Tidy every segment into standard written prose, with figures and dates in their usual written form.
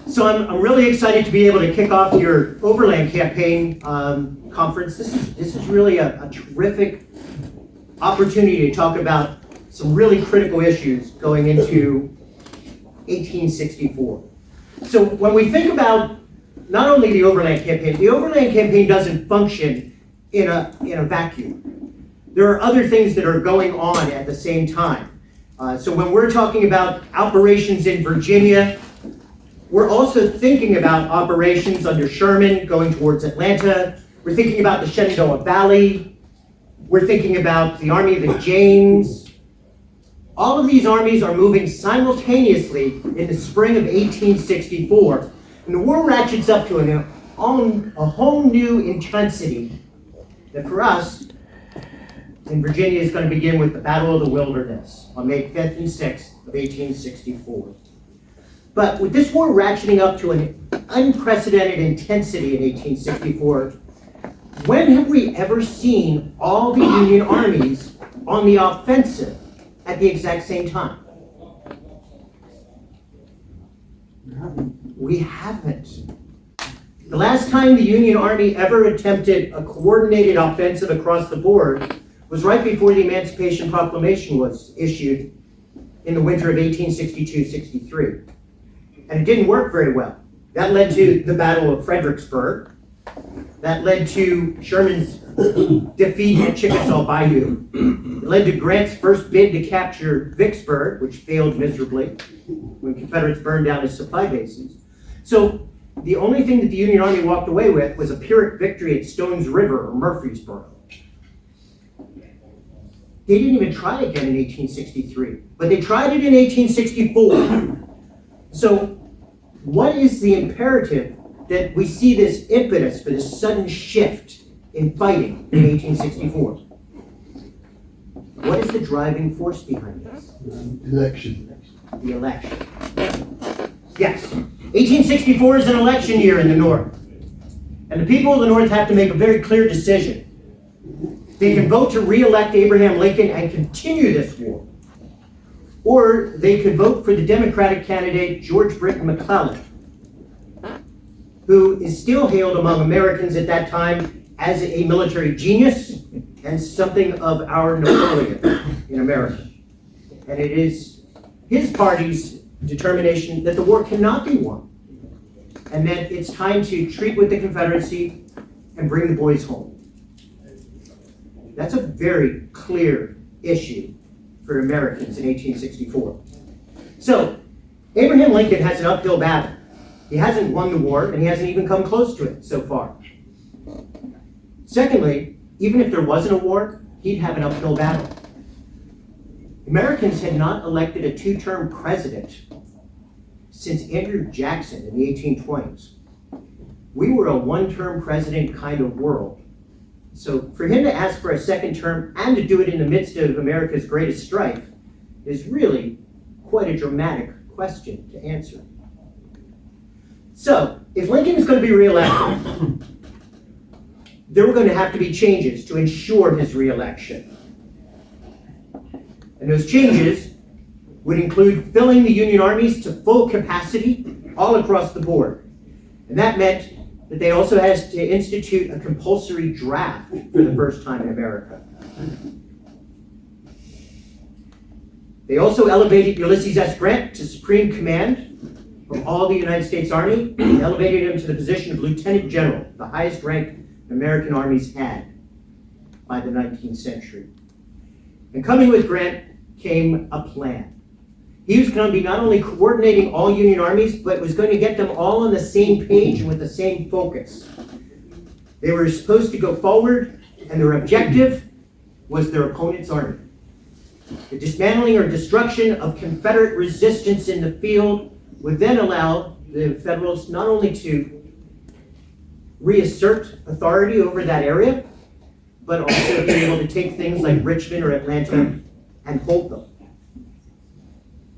So I'm really excited to be able to kick off your Overland Campaign conference. This is really a terrific opportunity to talk about some really critical issues going into 1864. So when we think about not only the Overland Campaign doesn't function in a vacuum. There are other things that are going on at the same time. So when we're talking about operations in Virginia, we're also thinking about operations under Sherman going towards Atlanta. We're thinking about the Shenandoah Valley. We're thinking about the Army of the James. All of these armies are moving simultaneously in the spring of 1864. And the war ratchets up to a whole new intensity that for us in Virginia is going to begin with the Battle of the Wilderness on May 5th and 6th of 1864. But with this war ratcheting up to an unprecedented intensity in 1864, when have we ever seen all the Union armies on the offensive at the exact same time? We haven't. The last time the Union Army ever attempted a coordinated offensive across the board was right before the Emancipation Proclamation was issued in the winter of 1862-63. And it didn't work very well. That led to the Battle of Fredericksburg. That led to Sherman's defeat at Chickasaw Bayou. It led to Grant's first bid to capture Vicksburg, which failed miserably when Confederates burned down his supply bases. So the only thing that the Union Army walked away with was a Pyrrhic victory at Stones River or Murfreesboro. They didn't even try again in 1863, but they tried it in 1864. So what is the imperative that we see this impetus for this sudden shift in fighting in 1864? What is the driving force behind this? Election. The election. Yes, 1864 is an election year in the North. And the people of the North have to make a very clear decision. They can vote to re-elect Abraham Lincoln and continue this war. Or they could vote for the Democratic candidate, George Britton McClellan, who is still hailed among Americans at that time as a military genius and something of our Napoleon in America. And it is his party's determination that the war cannot be won, and that it's time to treat with the Confederacy and bring the boys home. That's a very clear issue for Americans in 1864. So, Abraham Lincoln has an uphill battle. He hasn't won the war, and he hasn't even come close to it so far. Secondly, even if there wasn't a war, he'd have an uphill battle. Americans had not elected a two-term president since Andrew Jackson in the 1820s. We were a one-term president kind of world. So for him to ask for a second term and to do it in the midst of America's greatest strife is really quite a dramatic question to answer. So if Lincoln is going to be reelected, there were going to have to be changes to ensure his reelection. And those changes would include filling the Union armies to full capacity all across the board. And that meant that they also had to institute a compulsory draft for the first time in America. They also elevated Ulysses S. Grant to supreme command of all the United States Army. They elevated him to the position of Lieutenant General, the highest rank American armies had by the 19th century. And coming with Grant came a plan. He was going to be not only coordinating all Union armies, but was going to get them all on the same page and with the same focus. They were supposed to go forward, and their objective was their opponent's army. The dismantling or destruction of Confederate resistance in the field would then allow the Federals not only to reassert authority over that area, but also be able to take things like Richmond or Atlanta and hold them.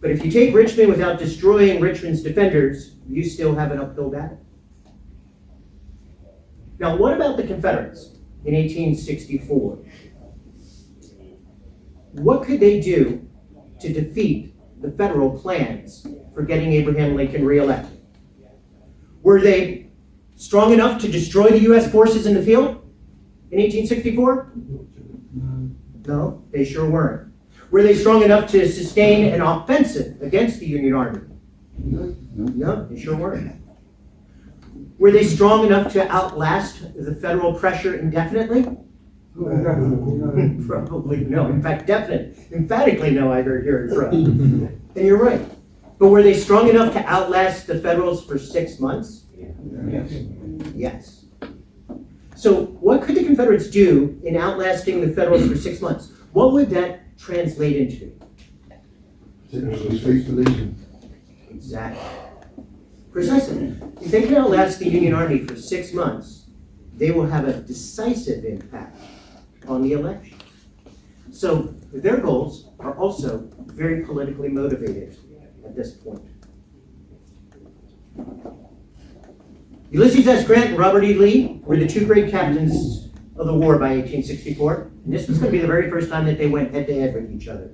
But if you take Richmond without destroying Richmond's defenders, you still have an uphill battle. Now, what about the Confederates in 1864? What could they do to defeat the federal plans for getting Abraham Lincoln reelected? Were they strong enough to destroy the U.S. forces in the field in 1864? No, they sure weren't. Were they strong enough to sustain an offensive against the Union Army? No, they sure weren't. Were they strong enough to outlast the federal pressure indefinitely? Probably no. In fact, emphatically no, I hear it from. And you're right. But were they strong enough to outlast the Federals for 6 months? Yes. So what could the Confederates do in outlasting the Federals for 6 months? What would that translate into? Exactly. Precisely. If they can outlast the Union Army for 6 months, they will have a decisive impact on the election. So their goals are also very politically motivated at this point. Ulysses S. Grant and Robert E. Lee were the two great captains of the war by 1864, and this was going to be the very first time that they went head-to-head with each other.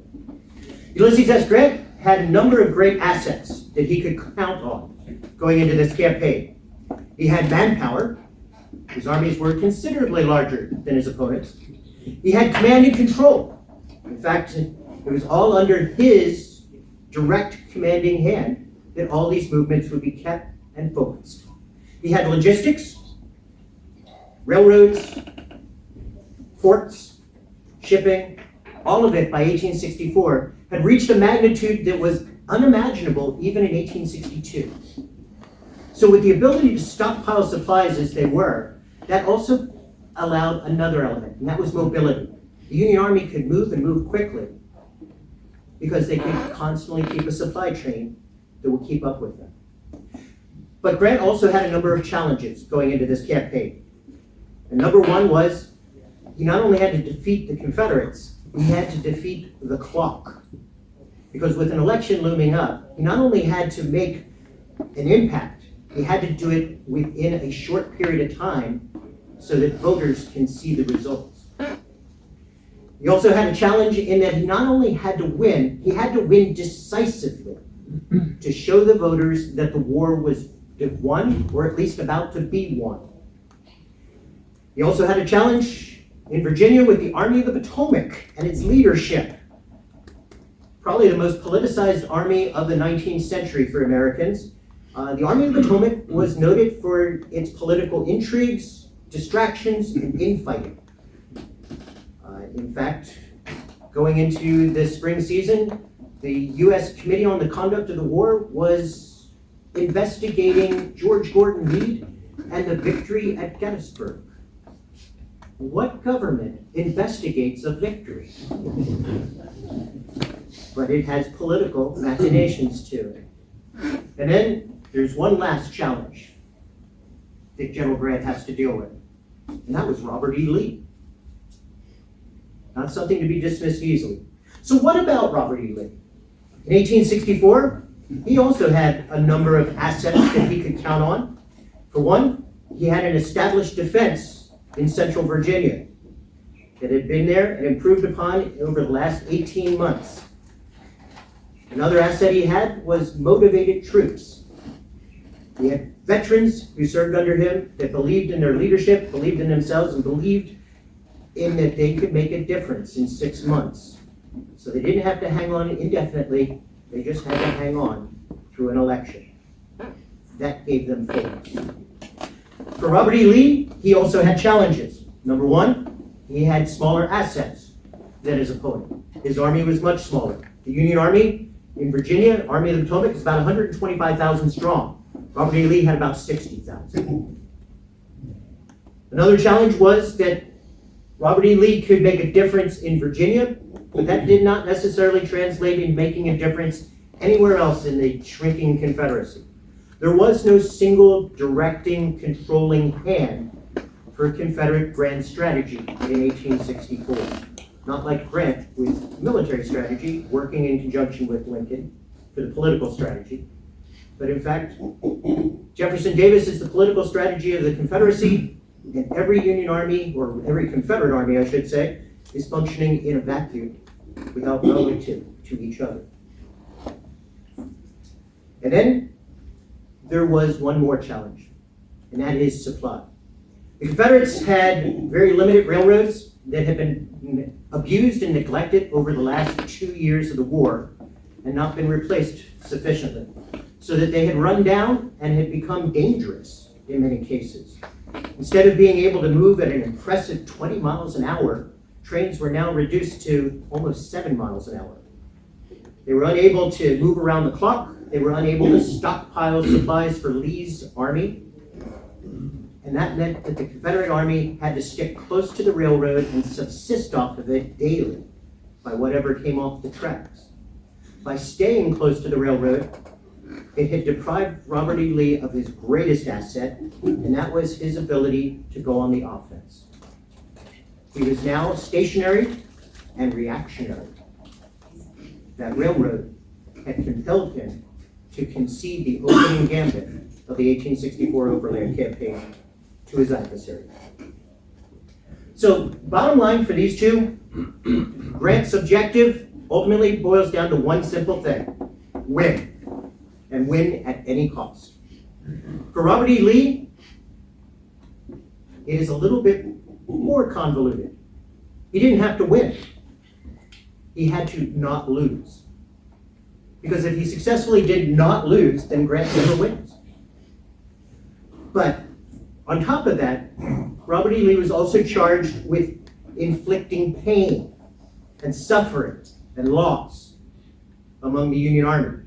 Ulysses S. Grant had a number of great assets that he could count on going into this campaign. He had manpower. His armies were considerably larger than his opponents. He had command and control. In fact, it was all under his direct commanding hand that all these movements would be kept and focused. He had logistics, railroads, ports, shipping, all of it by 1864 had reached a magnitude that was unimaginable even in 1862. So with the ability to stockpile supplies as they were, that also allowed another element, and that was mobility. The Union Army could move and move quickly because they could constantly keep a supply chain that would keep up with them. But Grant also had a number of challenges going into this campaign. And number one was he not only had to defeat the Confederates, he had to defeat the clock. Because with an election looming up, he not only had to make an impact, he had to do it within a short period of time so that voters can see the results. He also had a challenge in that he not only had to win, he had to win decisively to show the voters that the war was won, or at least about to be won. He also had a challenge in Virginia with the Army of the Potomac and its leadership. Probably the most politicized army of the 19th century for Americans. The Army of the Potomac was noted for its political intrigues, distractions, and infighting. In fact, going into the spring season, the U.S. Committee on the Conduct of the War was investigating George Gordon Meade and the victory at Gettysburg. What government investigates a victory? But it has political machinations to it. And then there's one last challenge that General Grant has to deal with, and that was Robert E. Lee. Not something to be dismissed easily. So what about Robert E. Lee? In 1864, he also had a number of assets that he could count on. For one, he had an established defense in central Virginia that had been there and improved upon over the last 18 months. Another asset he had was motivated troops. He had veterans who served under him that believed in their leadership, believed in themselves, and believed in that they could make a difference in 6 months. So they didn't have to hang on indefinitely, they just had to hang on through an election. That gave them focus. For Robert E. Lee, he also had challenges. Number one, he had smaller assets than his opponent. His army was much smaller. The Union Army in Virginia, Army of the Potomac, is about 125,000 strong. Robert E. Lee had about 60,000. Another challenge was that Robert E. Lee could make a difference in Virginia, but that did not necessarily translate in making a difference anywhere else in the shrinking Confederacy. There was no single directing, controlling hand for Confederate grand strategy in 1864. Not like Grant with military strategy, working in conjunction with Lincoln for the political strategy. But in fact, Jefferson Davis is the political strategy of the Confederacy, and every Union Army, or every Confederate Army, I should say, is functioning in a vacuum without relative to each other. And then there was one more challenge, and that is supply. The Confederates had very limited railroads that had been abused and neglected over the last 2 years of the war and not been replaced sufficiently, so that they had run down and had become dangerous in many cases. Instead of being able to move at an impressive 20 miles an hour, trains were now reduced to almost 7 miles an hour. They were unable to move around the clock. They were unable to stockpile supplies for Lee's army. And that meant that the Confederate Army had to stick close to the railroad and subsist off of it daily by whatever came off the tracks. By staying close to the railroad, it had deprived Robert E. Lee of his greatest asset, and that was his ability to go on the offense. He was now stationary and reactionary. That railroad had compelled him to concede the opening gambit of the 1864 Overland Campaign to his adversary. So, bottom line for these two, Grant's objective ultimately boils down to one simple thing: win. And win at any cost. For Robert E. Lee, it is a little bit more convoluted. He didn't have to win. He had to not lose. Because if he successfully did not lose, then Grant never wins. But on top of that, Robert E. Lee was also charged with inflicting pain and suffering and loss among the Union Army,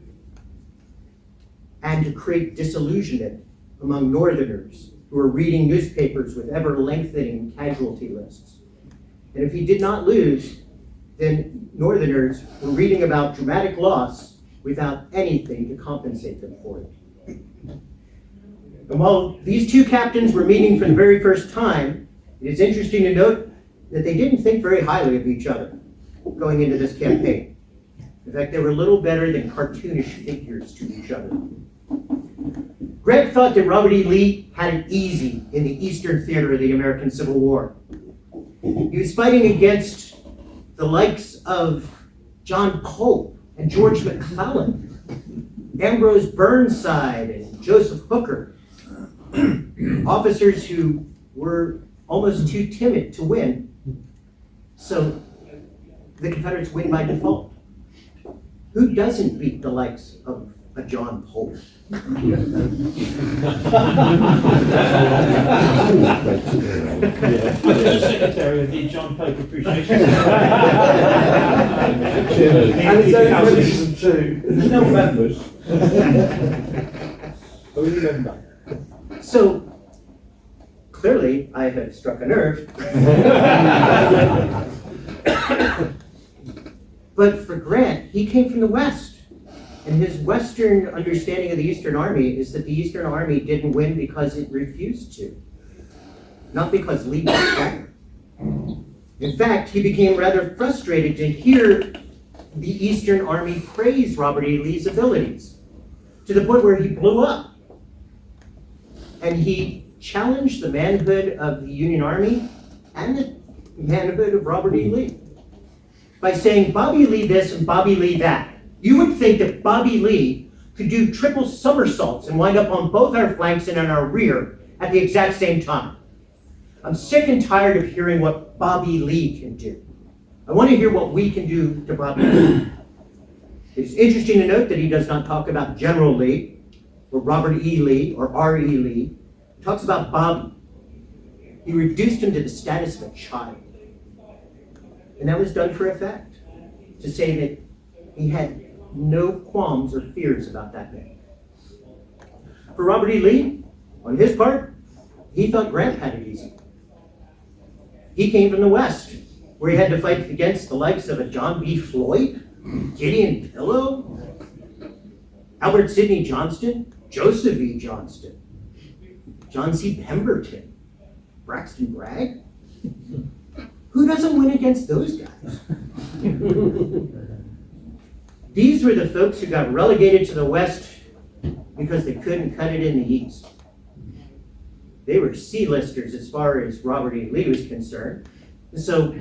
and to create disillusionment among Northerners who were reading newspapers with ever-lengthening casualty lists. And if he did not lose, then Northerners were reading about dramatic loss without anything to compensate them for it. And while these two captains were meeting for the very first time, it is interesting to note that they didn't think very highly of each other going into this campaign. In fact, they were little better than cartoonish figures to each other. Grant thought that Robert E. Lee had it easy in the Eastern Theater of the American Civil War. He was fighting against the likes of John Pope and George McClellan, Ambrose Burnside and Joseph Hooker, officers who were almost too timid to win. So the Confederates win by default. Who doesn't beat the likes of a John Pope? The Secretary of the John Pope Appreciation And it's only season 2. There's no members. I remember. So clearly, I have struck a nerve. But for Grant, he came from the West. And his Western understanding of the Eastern Army is that the Eastern Army didn't win because it refused to, not because Lee was better. In fact, he became rather frustrated to hear the Eastern Army praise Robert E. Lee's abilities, to the point where he blew up. And he challenged the manhood of the Union Army and the manhood of Robert E. Lee by saying, Bobby Lee this and Bobby Lee that. You would think that Bobby Lee could do triple somersaults and wind up on both our flanks and on our rear at the exact same time. I'm sick and tired of hearing what Bobby Lee can do. I want to hear what we can do to Bobby Lee. It's interesting to note that he does not talk about General Lee or Robert E. Lee or R. E. Lee. He talks about Bobby. He reduced him to the status of a child. And that was done for effect, to say that he had no qualms or fears about that man. For Robert E. Lee, on his part, he thought Grant had it easy. He came from the West, where he had to fight against the likes of a John B. Floyd, Gideon Pillow, Albert Sidney Johnston, Joseph E. Johnston, John C. Pemberton, Braxton Bragg. Who doesn't win against those guys? These were the folks who got relegated to the West because they couldn't cut it in the East. They were C-listers as far as Robert E. Lee was concerned. So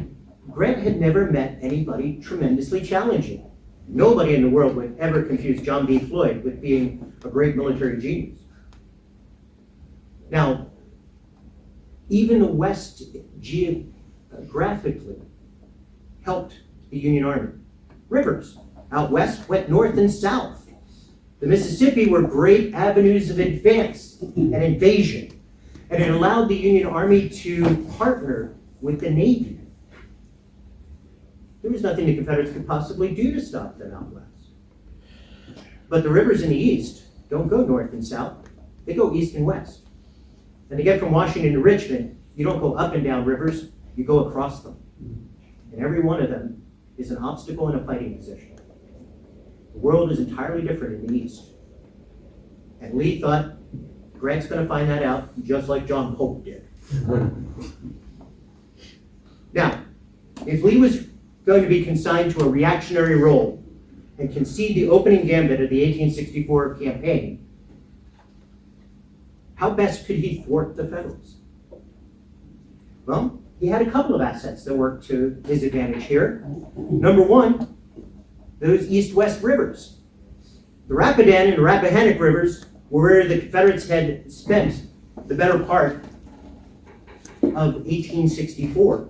Grant had never met anybody tremendously challenging. Nobody in the world would ever confuse John B. Floyd with being a great military genius. Now, even the West geographically helped the Union Army. Rivers out west went north and south. The Mississippi were great avenues of advance and invasion, and it allowed the Union Army to partner with the Navy. There was nothing the Confederates could possibly do to stop them out west. But the rivers in the east don't go north and south, they go east and west. And to get from Washington to Richmond, you don't go up and down rivers, you go across them. And every one of them is an obstacle in a fighting position. The world is entirely different in the east. And Lee thought, Grant's going to find that out just like John Pope did. Now, if Lee was going to be consigned to a reactionary role and concede the opening gambit of the 1864 campaign, how best could he thwart the Federals? Well, he had a couple of assets that worked to his advantage here. Number one, those east-west rivers. The Rapidan and the Rappahannock rivers were where the Confederates had spent the better part of 1864,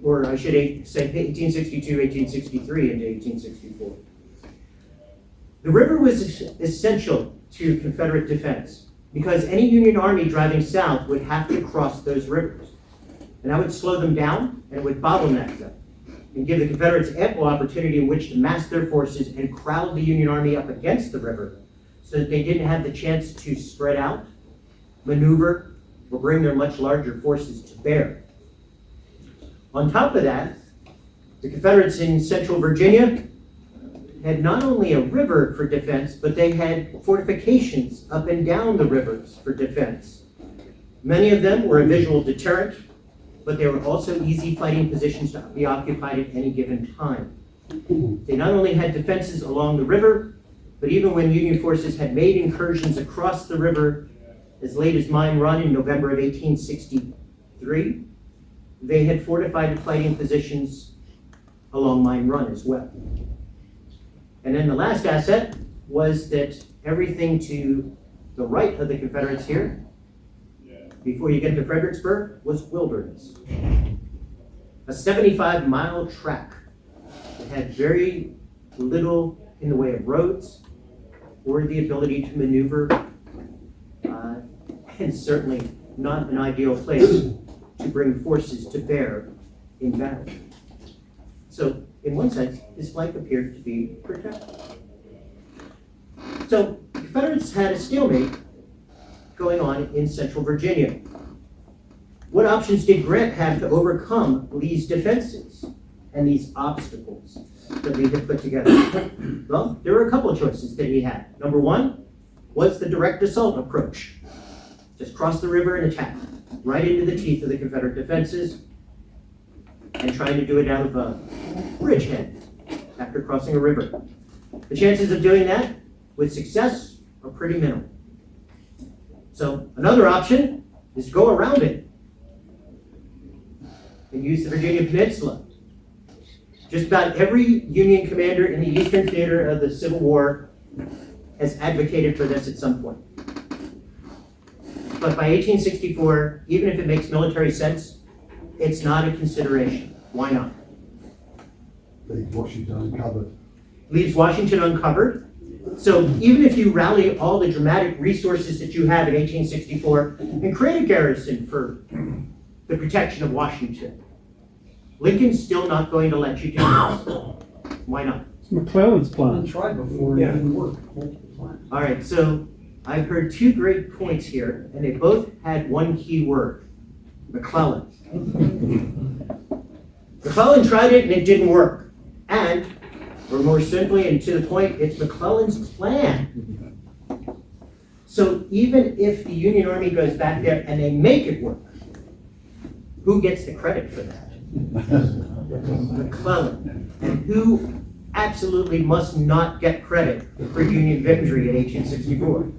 or I should say 1862, 1863 into 1864. The river was essential to Confederate defense because any Union army driving south would have to cross those rivers. And that would slow them down and it would bottleneck them and give the Confederates ample opportunity in which to mass their forces and crowd the Union army up against the river so that they didn't have the chance to spread out, maneuver, or bring their much larger forces to bear. On top of that, the Confederates in central Virginia had not only a river for defense, but they had fortifications up and down the rivers for defense. Many of them were a visual deterrent, but they were also easy fighting positions to be occupied at any given time. They not only had defenses along the river, but even when Union forces had made incursions across the river as late as Mine Run in November of 1863, they had fortified fighting positions along Mine Run as well. And then the last asset was that everything to the right of the Confederates here, before you get to Fredericksburg, was wilderness. A 75-mile track that had very little in the way of roads or the ability to maneuver, and certainly not an ideal place to bring forces to bear in battle. So, in one sense, his flank appeared to be protected. So, the Confederates had a stalemate going on in central Virginia. What options did Grant have to overcome Lee's defenses and these obstacles that Lee had put together? Well, there were a couple of choices that he had. Number one was the direct assault approach. Just cross the river and attack right into the teeth of the Confederate defenses, and trying to do it out of a bridgehead after crossing a river. The chances of doing that with success are pretty minimal. So another option is to go around it and use the Virginia Peninsula. Just about every Union commander in the Eastern Theater of the Civil War has advocated for this at some point. But by 1864, even if it makes military sense, it's not a consideration. Why not? Leave Washington uncovered. Leaves Washington uncovered. So even if you rally all the dramatic resources that you have in 1864 and create a garrison for the protection of Washington, Lincoln's still not going to let you do this. Why not? It's McClellan's plan. Tried before, it didn't work multiple times. All right, so I've heard two great points here, and they both had one key word: McClellan. McClellan tried it and it didn't work. And, or more simply and to the point, it's McClellan's plan. So even if the Union Army goes back there and they make it work, who gets the credit for that? McClellan. And who absolutely must not get credit for Union victory in 1864?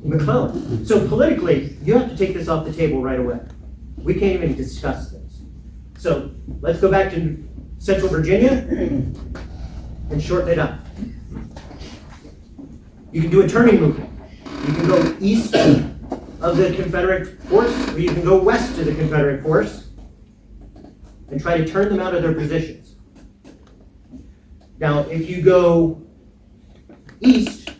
McClellan. So politically, you have to take this off the table right away. We can't even discuss this. So let's go back to Central Virginia and shorten it up. You can do a turning movement. You can go east of the Confederate force, or you can go west to the Confederate force and try to turn them out of their positions. Now, if you go east,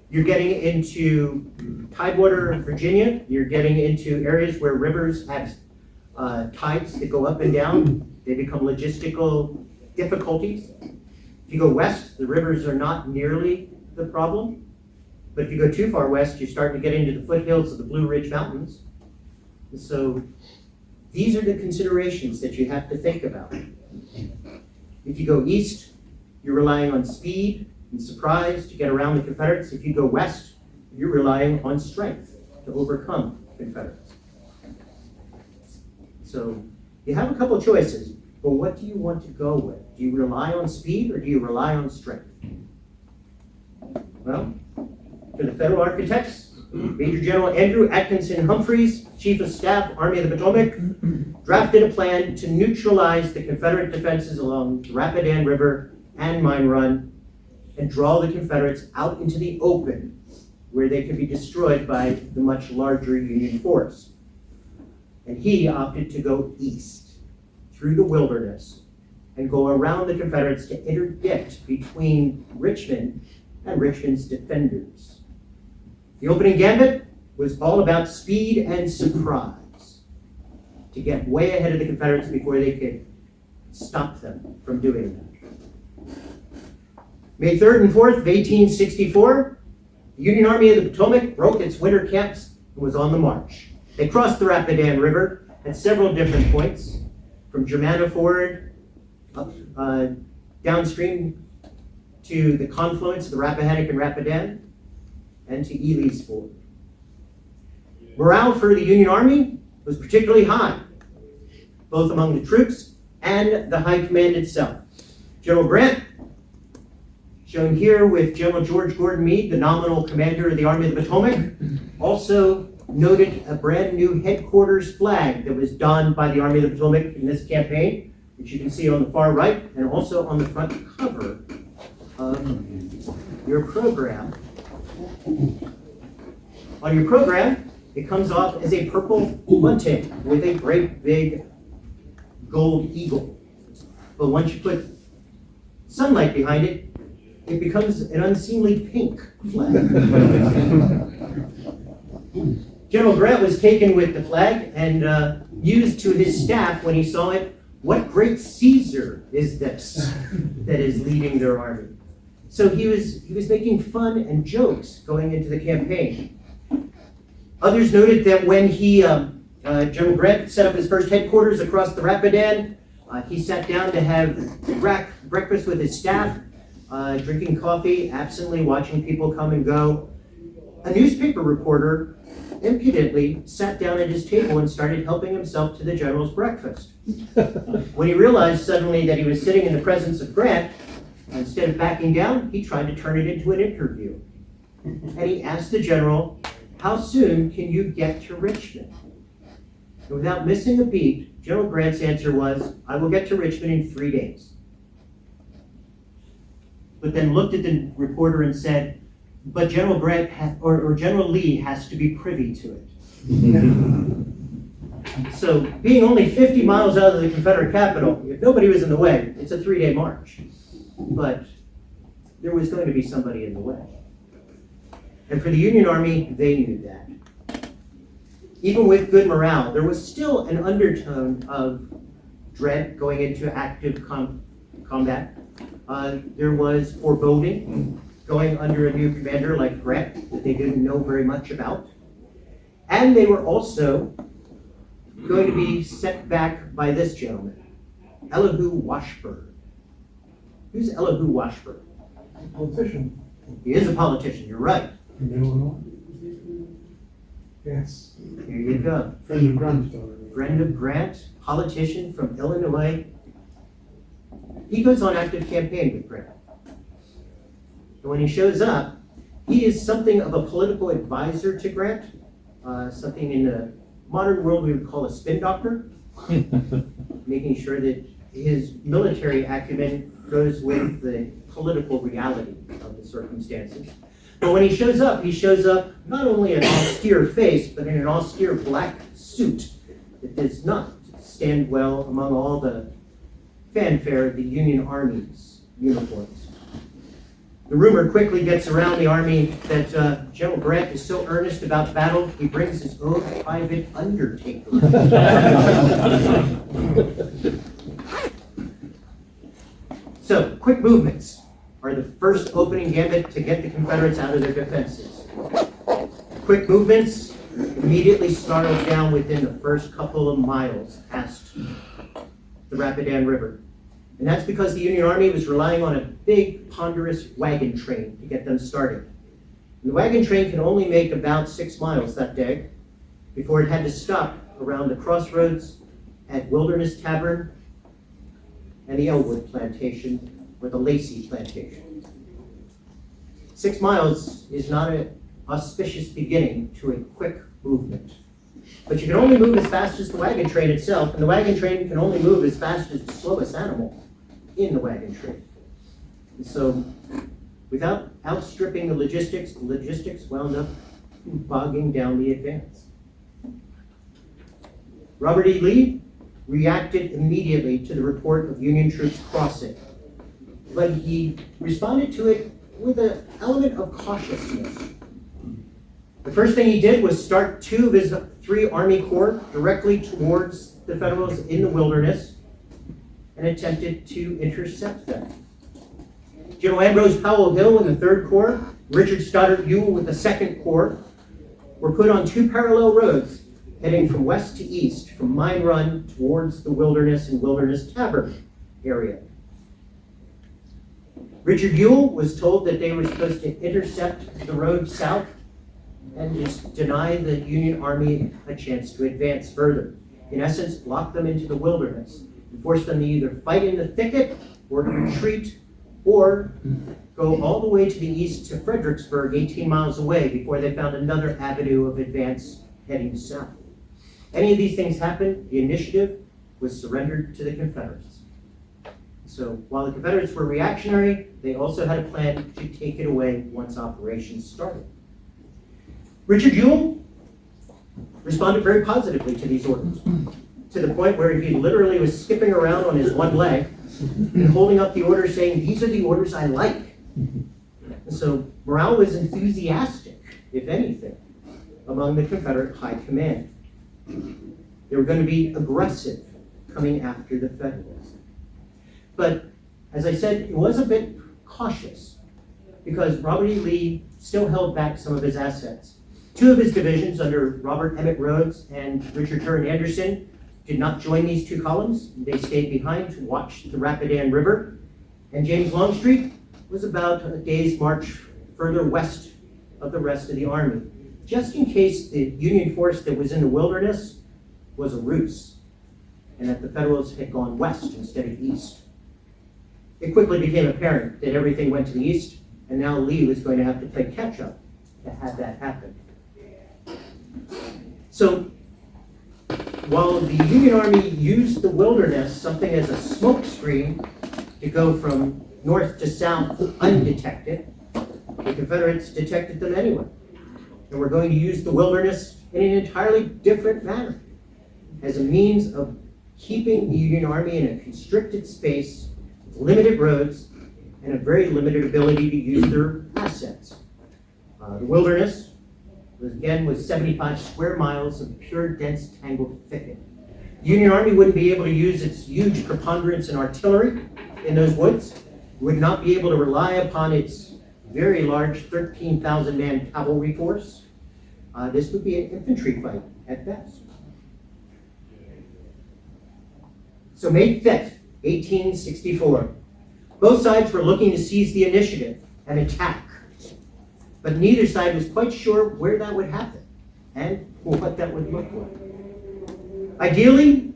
you're getting into Tidewater, Virginia. You're getting into areas where rivers have tides that go up and down. They become logistical difficulties. If you go west, the rivers are not nearly the problem. But if you go too far west, you start to get into the foothills of the Blue Ridge Mountains. And so these are the considerations that you have to think about. If you go east, you're relying on speed and surprise to get around the Confederates. If you go west, you're relying on strength to overcome Confederates. So you have a couple choices, but what do you want to go with? Do you rely on speed or do you rely on strength? Well, for the Federal Architects, Major General Andrew Atkinson Humphreys, Chief of Staff, Army of the Potomac, drafted a plan to neutralize the Confederate defenses along the Rapidan River and Mine Run and draw the Confederates out into the open where they could be destroyed by the much larger Union force. And he opted to go east through the wilderness and go around the Confederates to interdict between Richmond and Richmond's defenders. The opening gambit was all about speed and surprise, to get way ahead of the Confederates before they could stop them from doing that. May 3rd and 4th of 1864, the Union Army of the Potomac broke its winter camps and was on the march. They crossed the Rapidan River at several different points, from Germanna Ford up downstream to the confluence of the Rappahannock and Rapidan, and to Ely's Ford. Morale for the Union Army was particularly high, both among the troops and the high command itself. General Grant, shown here with General George Gordon Meade, the nominal commander of the Army of the Potomac, also noted a brand new headquarters flag that was donned by the Army of the Potomac in this campaign, which you can see on the far right, and also on the front cover of your program. On your program, it comes off as a purple bunting with a great big gold eagle. But once you put sunlight behind it, it becomes an unseemly pink flag. General Grant was taken with the flag and used to his staff when he saw it, "What great Caesar is this that is leading their army?" So he was making fun and jokes going into the campaign. Others noted that when General Grant set up his first headquarters across the Rapidan, he sat down to have breakfast with his staff, drinking coffee, absently watching people come and go. A newspaper reporter impudently sat down at his table and started helping himself to the general's breakfast. When he realized suddenly that he was sitting in the presence of Grant, instead of backing down, he tried to turn it into an interview. And he asked the general, "How soon can you get to Richmond?" And without missing a beat, General Grant's answer was, "I will get to Richmond in 3 days." But then looked at the reporter and said, "But General Grant or General Lee has to be privy to it." So being only 50 miles out of the Confederate capital, if nobody was in the way, it's a 3-day march. But there was going to be somebody in the way. And for the Union Army, they knew that. Even with good morale, there was still an undertone of dread going into active combat. There was foreboding going under a new commander like Grant that they didn't know very much about. And they were also going to be set back by this gentleman, Elihu Washburn. Who's Elihu Washburn? Politician He is a politician, you're right. from Illinois. Yes. Here you go. Friend of Grant's daughter. Friend of Grant, politician from Illinois. He goes on active campaign with Grant. And when he shows up, he is something of a political advisor to Grant, something in the modern world we would call a spin doctor, making sure that his military acumen goes with the political reality of the circumstances. But when he shows up not only an austere face, but in an austere black suit that does not stand well among all the fanfare of the Union Army's uniforms. The rumor quickly gets around the Army that General Grant is so earnest about battle, he brings his own private undertaker. So, quick movements are the first opening gambit to get the Confederates out of their defenses. Quick movements immediately snarled down within the first couple of miles past the Rapidan River. And that's because the Union Army was relying on a big, ponderous wagon train to get them started. And the wagon train could only make about 6 miles that day before it had to stop around the crossroads at Wilderness Tavern and the Elwood Plantation, or the Lacey Plantation. 6 miles is not an auspicious beginning to a quick movement. But you can only move as fast as the wagon train itself, and the wagon train can only move as fast as the slowest animal in the wagon train. And so, without outstripping the logistics wound up bogging down the advance. Robert E. Lee reacted immediately to the report of Union troops crossing, but he responded to it with an element of cautiousness. The first thing he did was start 2 of his 3 Army Corps directly towards the Federals in the wilderness and attempted to intercept them. General Ambrose Powell Hill in the 3rd Corps, Richard Stoddard Ewell with the 2nd Corps were put on 2 parallel roads heading from west to east, from Mine Run towards the Wilderness and Wilderness Tavern area. Richard Ewell was told that they were supposed to intercept the road south and just deny the Union Army a chance to advance further. In essence, lock them into the wilderness and force them to either fight in the thicket or to retreat or go all the way to the east to Fredericksburg, 18 miles away, before they found another avenue of advance heading south. Any of these things happened, the initiative was surrendered to the Confederates. So while the Confederates were reactionary, they also had a plan to take it away once operations started. Richard Ewell responded very positively to these orders, to the point where he literally was skipping around on his one leg and holding up the order saying, "These are the orders I like." And so morale was enthusiastic, if anything, among the Confederate high command. They were going to be aggressive coming after the Federals. But as I said, it was a bit cautious because Robert E. Lee still held back some of his assets. 2 of his divisions under Robert Emmett Rhodes and Richard Hearn Anderson did not join these 2 columns. They stayed behind to watch the Rapidan River. And James Longstreet was about a day's march further west of the rest of the Army, just in case the Union force that was in the wilderness was a ruse, and that the Federals had gone west instead of east. It quickly became apparent that everything went to the east, and now Lee was going to have to play catch-up to have that happen. So, while the Union Army used the wilderness, something as a smokescreen, to go from north to south undetected, the Confederates detected them anyway. And we're going to use the wilderness in an entirely different manner, as a means of keeping the Union Army in a constricted space, with limited roads, and a very limited ability to use their assets. The wilderness was 75 square miles of pure, dense, tangled thicket. The Union Army wouldn't be able to use its huge preponderance in artillery in those woods. It would not be able to rely upon its very large 13,000-man cavalry force. This would be an infantry fight at best. So May 5th, 1864, both sides were looking to seize the initiative and attack. But neither side was quite sure where that would happen and what that would look like. Ideally,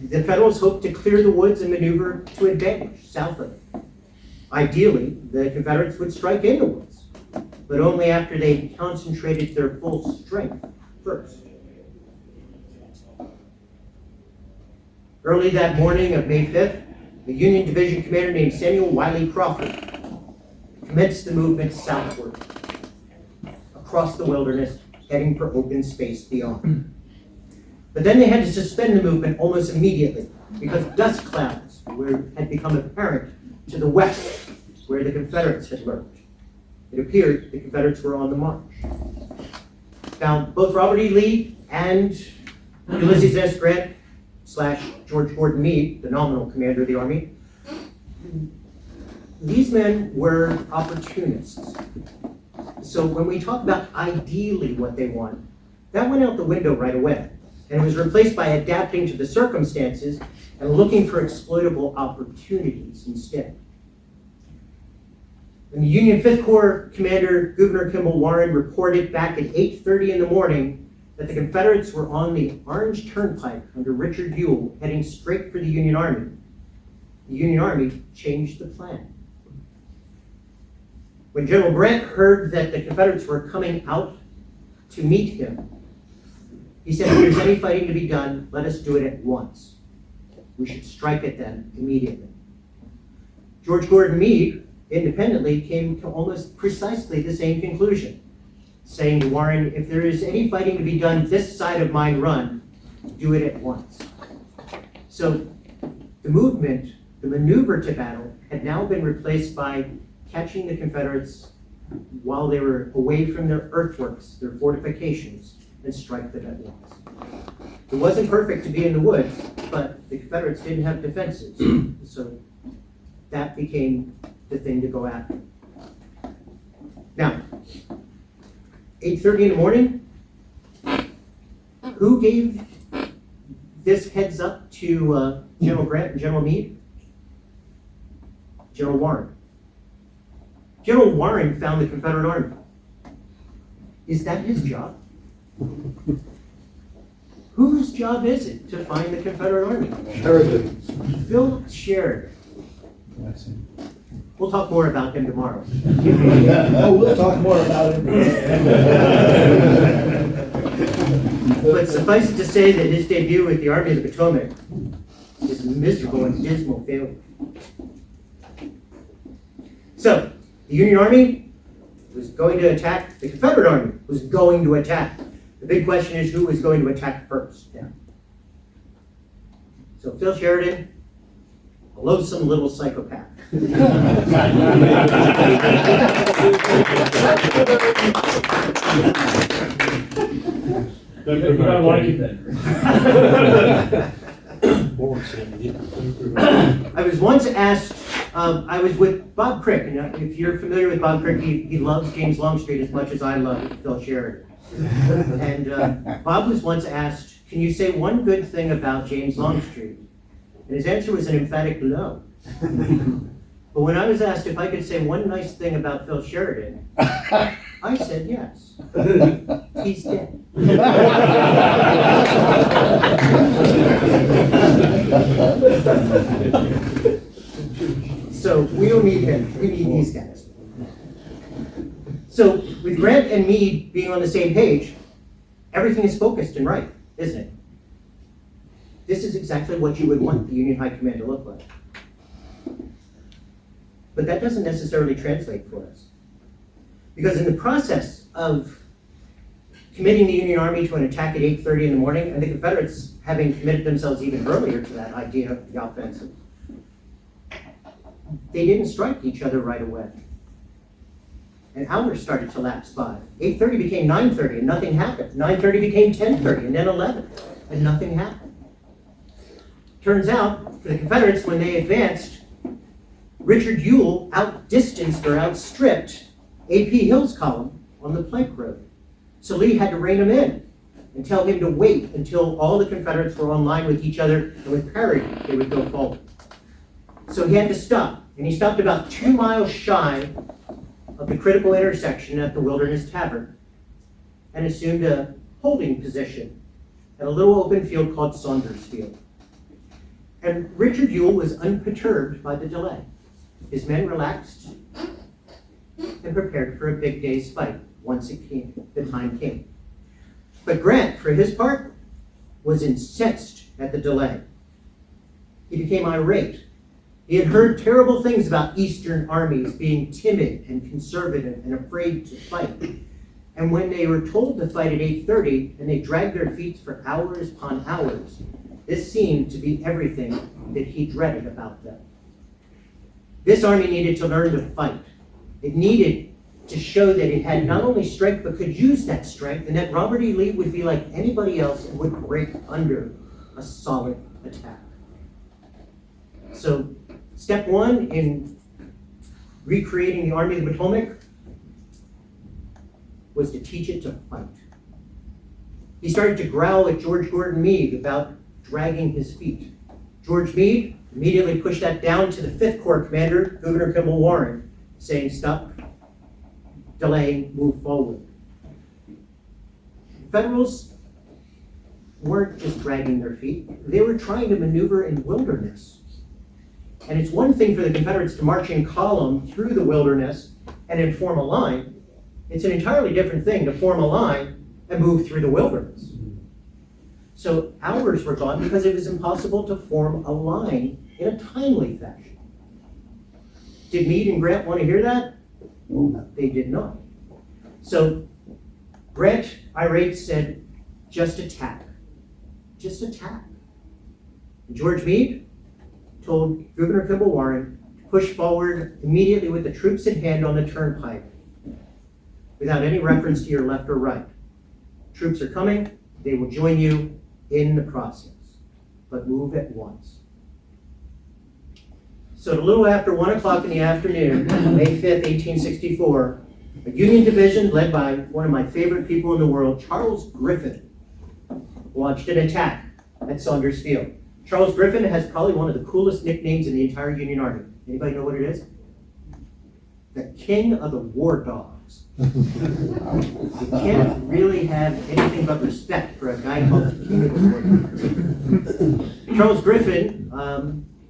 the Federals hoped to clear the woods and maneuver to advantage south of it. Ideally, the Confederates would strike in the woods, but only after they concentrated their full strength first. Early that morning of May 5th, a Union division commander named Samuel Wiley Crawford commenced the movement southward. across the wilderness, heading for open space beyond. But then they had to suspend the movement almost immediately because dust clouds had become apparent to the west, where the Confederates had lurked. It appeared the Confederates were on the march. Now, both Robert E. Lee and Ulysses S. Grant / George Gordon Meade, the nominal commander of the Army, these men were opportunists. So when we talk about ideally what they want, that went out the window right away. And it was replaced by adapting to the circumstances and looking for exploitable opportunities instead. And the Union 5th Corps commander, Gouverneur Kimball Warren, reported back at 8:30 in the morning that the Confederates were on the Orange Turnpike under Richard Ewell, heading straight for the Union Army. The Union Army changed the plan. When General Grant heard that the Confederates were coming out to meet him, he said, if there's any fighting to be done, let us do it at once. We should strike at them immediately. George Gordon Meade, independently, came to almost precisely the same conclusion, saying to Warren, if there is any fighting to be done this side of Mine Run, do it at once. So the movement, the maneuver to battle, had now been replaced by catching the Confederates while they were away from their earthworks, their fortifications, and strike them at once. It wasn't perfect to be in the woods, but the Confederates didn't have defenses, so that became the thing to go after. Now, 8:30 in the morning, who gave this heads up to General Grant and General Meade? General Warren. General Warren found the Confederate Army. Is that his job? Whose job is it to find the Confederate Army? Sheridan's. Phil Sheridan. We'll talk more about him tomorrow. Oh, we'll talk more about it. But suffice it to say that his debut with the Army of the Potomac is a miserable and dismal failure. So, the Union Army was going to attack, the Confederate Army was going to attack. The big question is who was going to attack first. Yeah. So Phil Sheridan, a loathsome little psychopath. You don't like it then. I was once asked, I was with Bob Crick, and if you're familiar with Bob Crick, he loves James Longstreet as much as I love Phil Sheridan. And Bob was once asked, can you say one good thing about James Longstreet? And his answer was an emphatic no. But when I was asked if I could say one nice thing about Phil Sheridan, I said yes. He's dead. So we don't need him, we need these guys. So with Grant and Meade being on the same page, everything is focused and right, isn't it? This is exactly what you would want the Union High Command to look like. But that doesn't necessarily translate for us. Because in the process of committing the Union Army to an attack at 8:30 in the morning, and the Confederates having committed themselves even earlier to that idea of the offensive, they didn't strike each other right away. And hours started to lapse by. 8:30 became 9:30 and nothing happened. 9:30 became 10:30 and then 11 and nothing happened. Turns out, for the Confederates, when they advanced, Richard Ewell outdistanced or outstripped A.P. Hill's column on the Plank Road. So Lee had to rein him in and tell him to wait until all the Confederates were on line with each other, and with parity, they would go forward. So he had to stop, and he stopped about 2 miles shy of the critical intersection at the Wilderness Tavern and assumed a holding position at a little open field called Saunders Field. And Richard Ewell was unperturbed by the delay. His men relaxed and prepared for a big day's fight once the time came. But Grant, for his part, was incensed at the delay. He became irate. He had heard terrible things about Eastern armies being timid and conservative and afraid to fight. And when they were told to fight at 8:30, and they dragged their feet for hours upon hours, this seemed to be everything that he dreaded about them. This army needed to learn to fight. It needed to show that it had not only strength, but could use that strength, and that Robert E. Lee would be like anybody else and would break under a solid attack. So, step one in recreating the Army of the Potomac was to teach it to fight. He started to growl at George Gordon Meade about dragging his feet. George Meade immediately pushed that down to the 5th Corps commander, Gouverneur Kimball Warren, saying, stop delaying, move forward. The Federals weren't just dragging their feet, they were trying to maneuver in wilderness. And it's one thing for the Confederates to march in column through the wilderness and then form a line. It's an entirely different thing to form a line and move through the wilderness. So hours were gone because it was impossible to form a line in a timely fashion. Did Meade and Grant want to hear that? No, they did not. So Grant, irate, said, just attack. Just attack. And George Meade told Gouverneur Kimball Warren to push forward immediately with the troops in hand on the turnpike, without any reference to your left or right. Troops are coming, they will join you in the process, but move at once. So at a little after 1 o'clock in the afternoon, May 5th, 1864, a Union division led by one of my favorite people in the world, Charles Griffin, launched an attack at Saunders Field. Charles Griffin has probably one of the coolest nicknames in the entire Union Army. Anybody know what it is? The King of the War Dogs. You can't really have anything but respect for a guy called the King of the War Dogs. Charles Griffin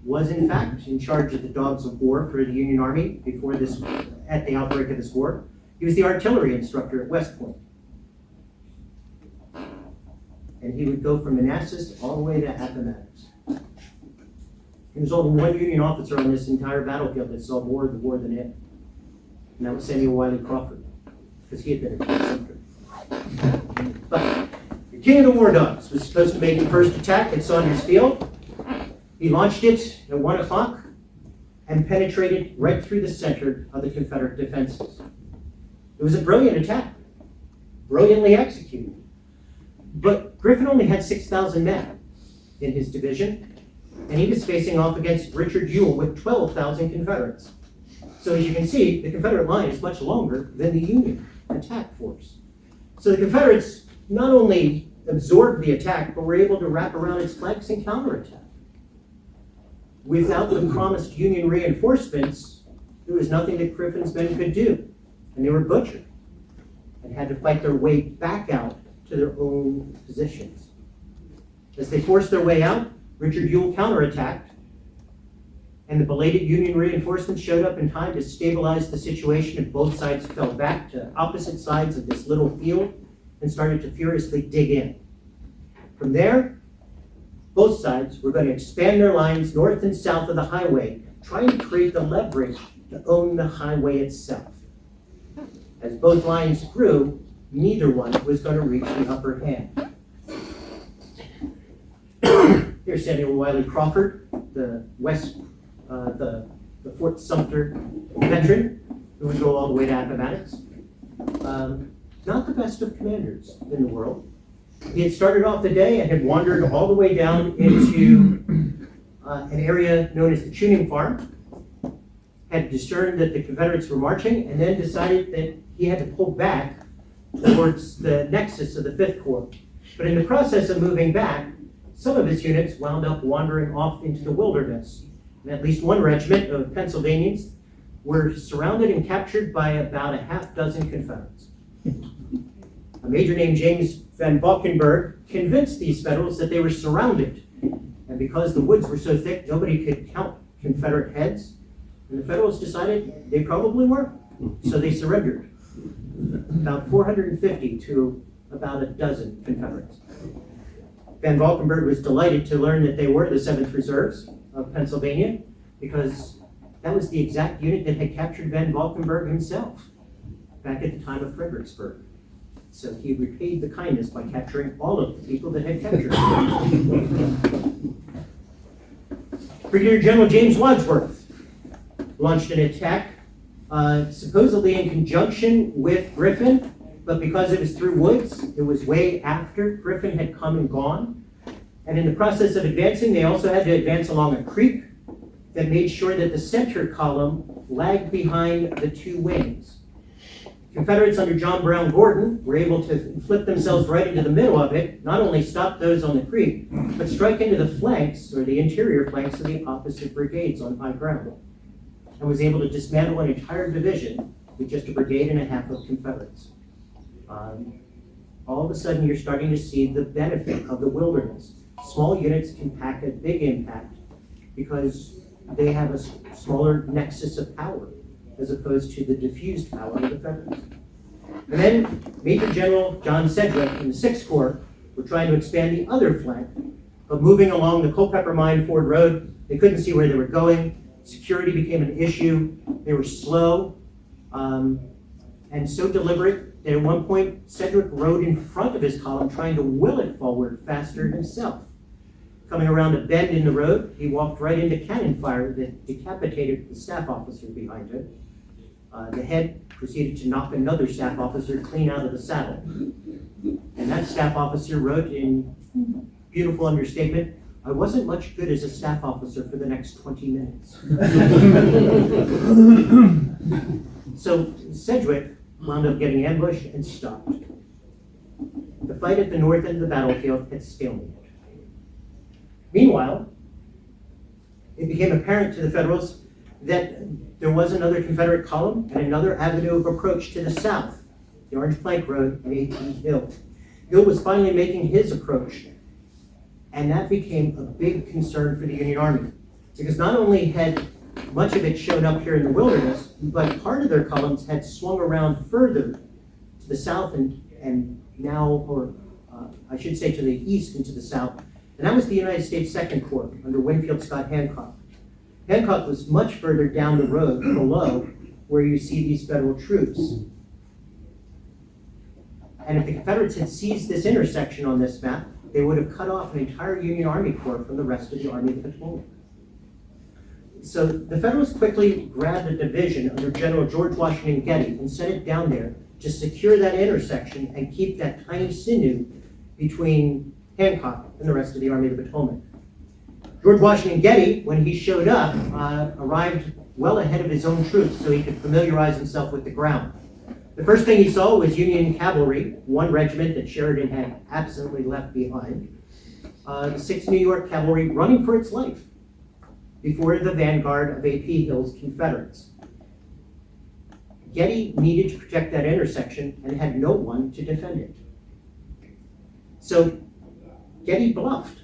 was in fact in charge of the Dogs of War for the Union Army before this, at the outbreak of this war. He was the artillery instructor at West Point. And he would go from Manassas all the way to Appomattox. There was only one Union officer on this entire battlefield that saw more of the war than him. And that was Samuel Wiley Crawford, because he had been a Confederate. But the King of the War Dogs was supposed to make the first attack at Saunders Field. He launched it at 1 o'clock and penetrated right through the center of the Confederate defenses. It was a brilliant attack, brilliantly executed. But Griffin only had 6,000 men in his division, and he was facing off against Richard Ewell with 12,000 Confederates. So as you can see, the Confederate line is much longer than the Union attack force. So the Confederates not only absorbed the attack, but were able to wrap around its flanks and counterattack. Without the promised Union reinforcements, there was nothing that Griffin's men could do, and they were butchered and had to fight their way back out to their own positions. As they forced their way out, Richard Ewell counterattacked, and the belated Union reinforcements showed up in time to stabilize the situation, and both sides fell back to opposite sides of this little field and started to furiously dig in. From there, both sides were going to expand their lines north and south of the highway, trying to create the leverage to own the highway itself. As both lines grew, neither one was going to reach the upper hand. Here's Samuel Wiley Crawford, the Fort Sumter veteran, who would go all the way to Appomattox. Not the best of commanders in the world. He had started off the day and had wandered all the way down into an area known as the Tuning Farm, had discerned that the Confederates were marching, and then decided that he had to pull back towards the nexus of the 5th Corps. But in the process of moving back, some of his units wound up wandering off into the wilderness. And at least one regiment of Pennsylvanians were surrounded and captured by about a half dozen Confederates. A major named James Van Valkenburg convinced these Federals that they were surrounded. And because the woods were so thick, nobody could count Confederate heads. And the Federals decided they probably were. So they surrendered. About 450 to about a dozen Confederates. Van Valkenburg was delighted to learn that they were the 7th Reserves of Pennsylvania, because that was the exact unit that had captured Van Valkenburg himself back at the time of Fredericksburg. So he repaid the kindness by capturing all of the people that had captured him. Brigadier General James Wadsworth launched an attack, supposedly in conjunction with Griffin, but because it was through woods, it was way after Griffin had come and gone. And in the process of advancing, they also had to advance along a creek that made sure that the center column lagged behind the two wings. Confederates under John Brown Gordon were able to inflict themselves right into the middle of it, not only stop those on the creek, but strike into the flanks, or the interior flanks of the opposite brigades on high ground, and was able to dismantle an entire division with just a brigade and a half of Confederates. All of a sudden, you're starting to see the benefit of the wilderness. Small units can pack a big impact because they have a smaller nexus of power, as opposed to the diffused power of the Federals. And then Major General John Sedgwick and the 6th Corps were trying to expand the other flank, but moving along the Culpeper Mine Ford Road, they couldn't see where they were going. Security became an issue. They were slow and so deliberate that at one point Sedgwick rode in front of his column trying to will it forward faster himself. Coming around a bend in the road, he walked right into cannon fire that decapitated the staff officer behind him. The head proceeded to knock another staff officer clean out of the saddle. And that staff officer wrote in beautiful understatement, "I wasn't much good as a staff officer for the next 20 minutes." So Sedgwick wound up getting ambushed and stopped. The fight at the north end of the battlefield had stalemated. Meanwhile, it became apparent to the Federals that there was another Confederate column and another avenue of approach to the south, the Orange Plank Road and A.P. Hill. Hill was finally making his approach, and that became a big concern for the Union Army, because not only had much of it shown up here in the wilderness, but part of their columns had swung around further to the south and now, or I should say to the east and to the south, and that was the United States 2nd Corps under Winfield Scott Hancock. Hancock was much further down the road below where you see these Federal troops. And if the Confederates had seized this intersection on this map, they would have cut off an entire Union Army Corps from the rest of the Army of the Potomac. So the Federals quickly grabbed a division under General George Washington Getty and sent it down there to secure that intersection and keep that tiny sinew between Hancock and the rest of the Army of the Potomac. George Washington Getty, when he showed up, arrived well ahead of his own troops so he could familiarize himself with the ground. The first thing he saw was Union cavalry, one regiment that Sheridan had absolutely left behind, the 6th New York Cavalry running for its life before the vanguard of A.P. Hill's Confederates. Getty needed to protect that intersection and had no one to defend it. So Getty bluffed.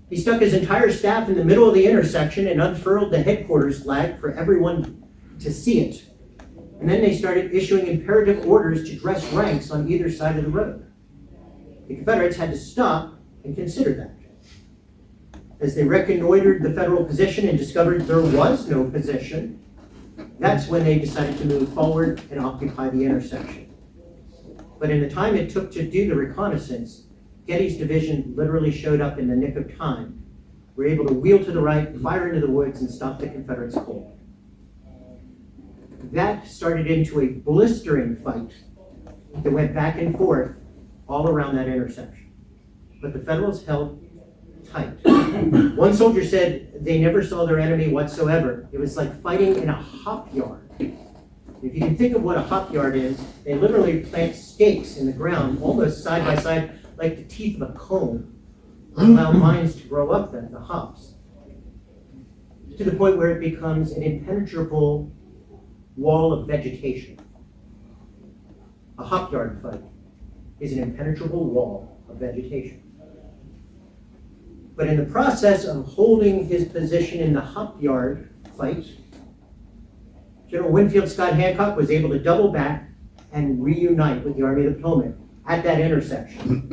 He stuck his entire staff in the middle of the intersection and unfurled the headquarters flag for everyone to see it. And then they started issuing imperative orders to dress ranks on either side of the road. The Confederates had to stop and consider that. As they reconnoitered the Federal position and discovered there was no position, that's when they decided to move forward and occupy the intersection. But in the time it took to do the reconnaissance, Getty's division literally showed up in the nick of time. Were able to wheel to the right, fire into the woods, and stop the Confederates cold. That started into a blistering fight that went back and forth all around that intersection. But the Federals held tight. One soldier said they never saw their enemy whatsoever. It was like fighting in a hop yard. If you can think of what a hop yard is, they literally plant stakes in the ground, almost side by side, like the teeth of a comb, and allow vines to grow up them, the hops, to the point where it becomes an impenetrable wall of vegetation. A hop yard fight is an impenetrable wall of vegetation. But in the process of holding his position in the hop yard fight, General Winfield Scott Hancock was able to double back and reunite with the Army of the Potomac at that intersection.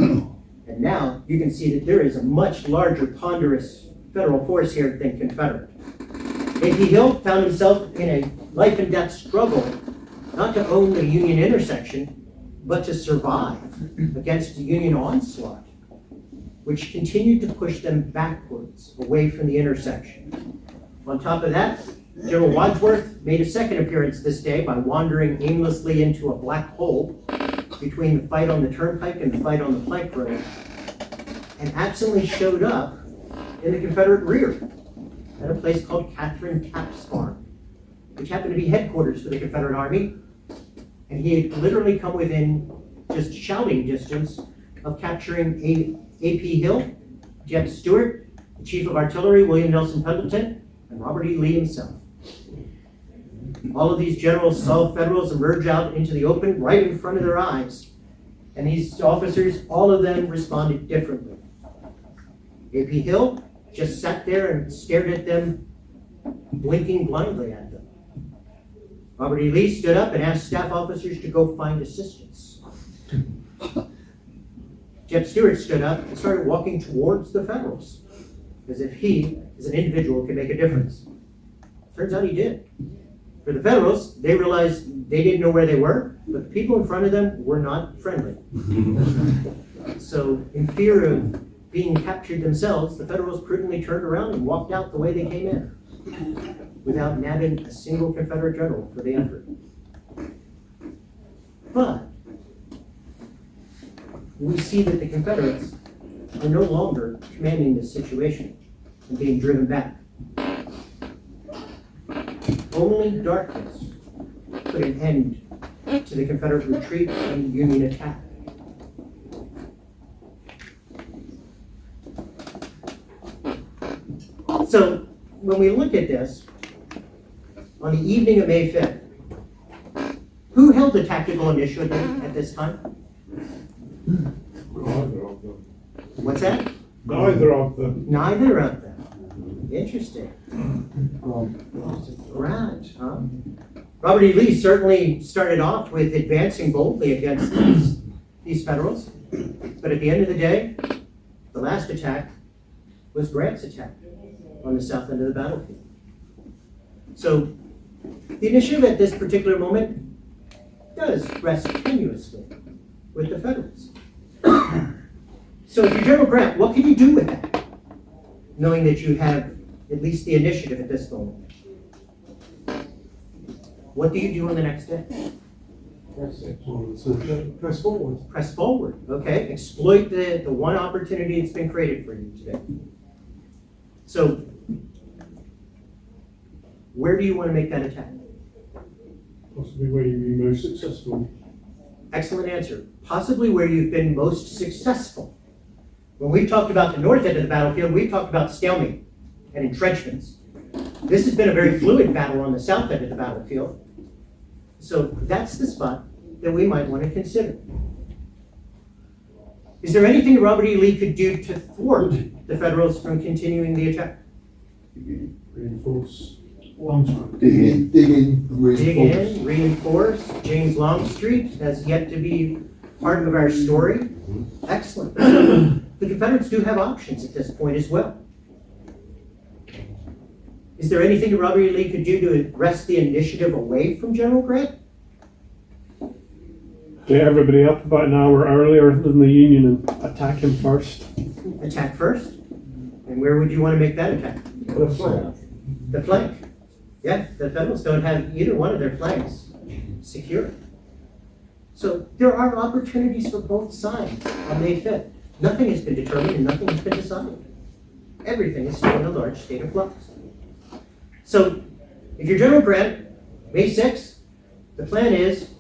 And now you can see that there is a much larger, ponderous Federal force here than Confederate. A.P. Hill found himself in a life and death struggle, not to own the Union intersection, but to survive against the Union onslaught, which continued to push them backwards, away from the intersection. On top of that, General Wadsworth made a second appearance this day by wandering aimlessly into a black hole between the fight on the turnpike and the fight on the plank road, and absently showed up in the Confederate rear at a place called Catherine Tapp's Farm, which happened to be headquarters for the Confederate Army, and he had literally come within just shouting distance of capturing A.P. Hill, Jeb Stuart, the Chief of Artillery, William Nelson Pendleton, and Robert E. Lee himself. All of these generals saw Federals emerge out into the open right in front of their eyes, and these officers, all of them responded differently. A.P. Hill just sat there and stared at them, blinking blindly at them. Robert E. Lee stood up and asked staff officers to go find assistance. Jeb Stuart stood up and started walking towards the Federals, as if he, as an individual, could make a difference. Turns out he did. For the Federals, they realized they didn't know where they were, but the people in front of them were not friendly. So, in fear of being captured themselves, the Federals prudently turned around and walked out the way they came in, without nabbing a single Confederate general for the effort. But we see that the Confederates are no longer commanding this situation and being driven back. Only darkness put an end to the Confederate retreat and Union attack. So, when we look at this, on the evening of May 5th, who held the tactical initiative at this time? Neither of them. What's that? Neither of them. Neither of them. Interesting. Right, huh? Robert E. Lee certainly started off with advancing boldly against these Federals, but at the end of the day, the last attack was Grant's attack on the south end of the battlefield. So, the initiative at this particular moment does rest tenuously with the Federals. So if you're General Grant, what can you do with that, knowing that you have at least the initiative at this moment? What do you do on the next day? Press forward. Press forward, okay? Exploit the one opportunity that's been created for you today. So, where do you want to make that attack? Possibly where you've been most successful. Excellent answer. Possibly where you've been most successful. When we've talked about the north end of the battlefield, we've talked about stalemate and entrenchments. This has been a very fluid battle on the south end of the battlefield. So that's the spot that we might want to consider. Is there anything Robert E. Lee could do to thwart the Federals from continuing the attack? Reinforce. Dig in, reinforce. Dig in, reinforce. James Longstreet has yet to be part of our story. Excellent. The Confederates do have options at this point as well. Is there anything that Robert E. Lee could do to wrest the initiative away from General Grant? Get everybody up about an hour earlier than the Union and attack him first. Attack first? And where would you want to make that attack? The flank. The flank. Yeah, the Federals don't have either one of their flanks secure. So there are opportunities for both sides on May 5th. Nothing has been determined and nothing has been decided. Everything is still in a large state of flux. So if you're General Grant, May 6th, the plan is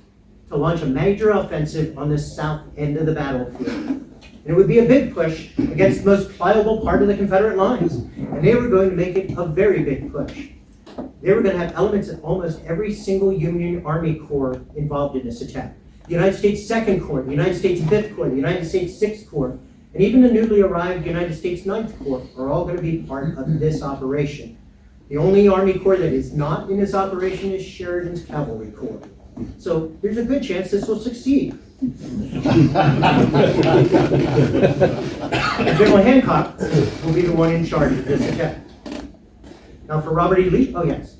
to launch a major offensive on the south end of the battlefield. And it would be a big push against the most pliable part of the Confederate lines. And they were going to make it a very big push. They were going to have elements of almost every single Union Army Corps involved in this attack. The United States 2nd Corps, the United States 5th Corps, the United States 6th Corps, and even the newly arrived United States 9th Corps are all going to be part of this operation. The only Army Corps that is not in this operation is Sheridan's Cavalry Corps. So there's a good chance this will succeed. General Hancock will be the one in charge of this attack. Now for Robert E. Lee, oh yes.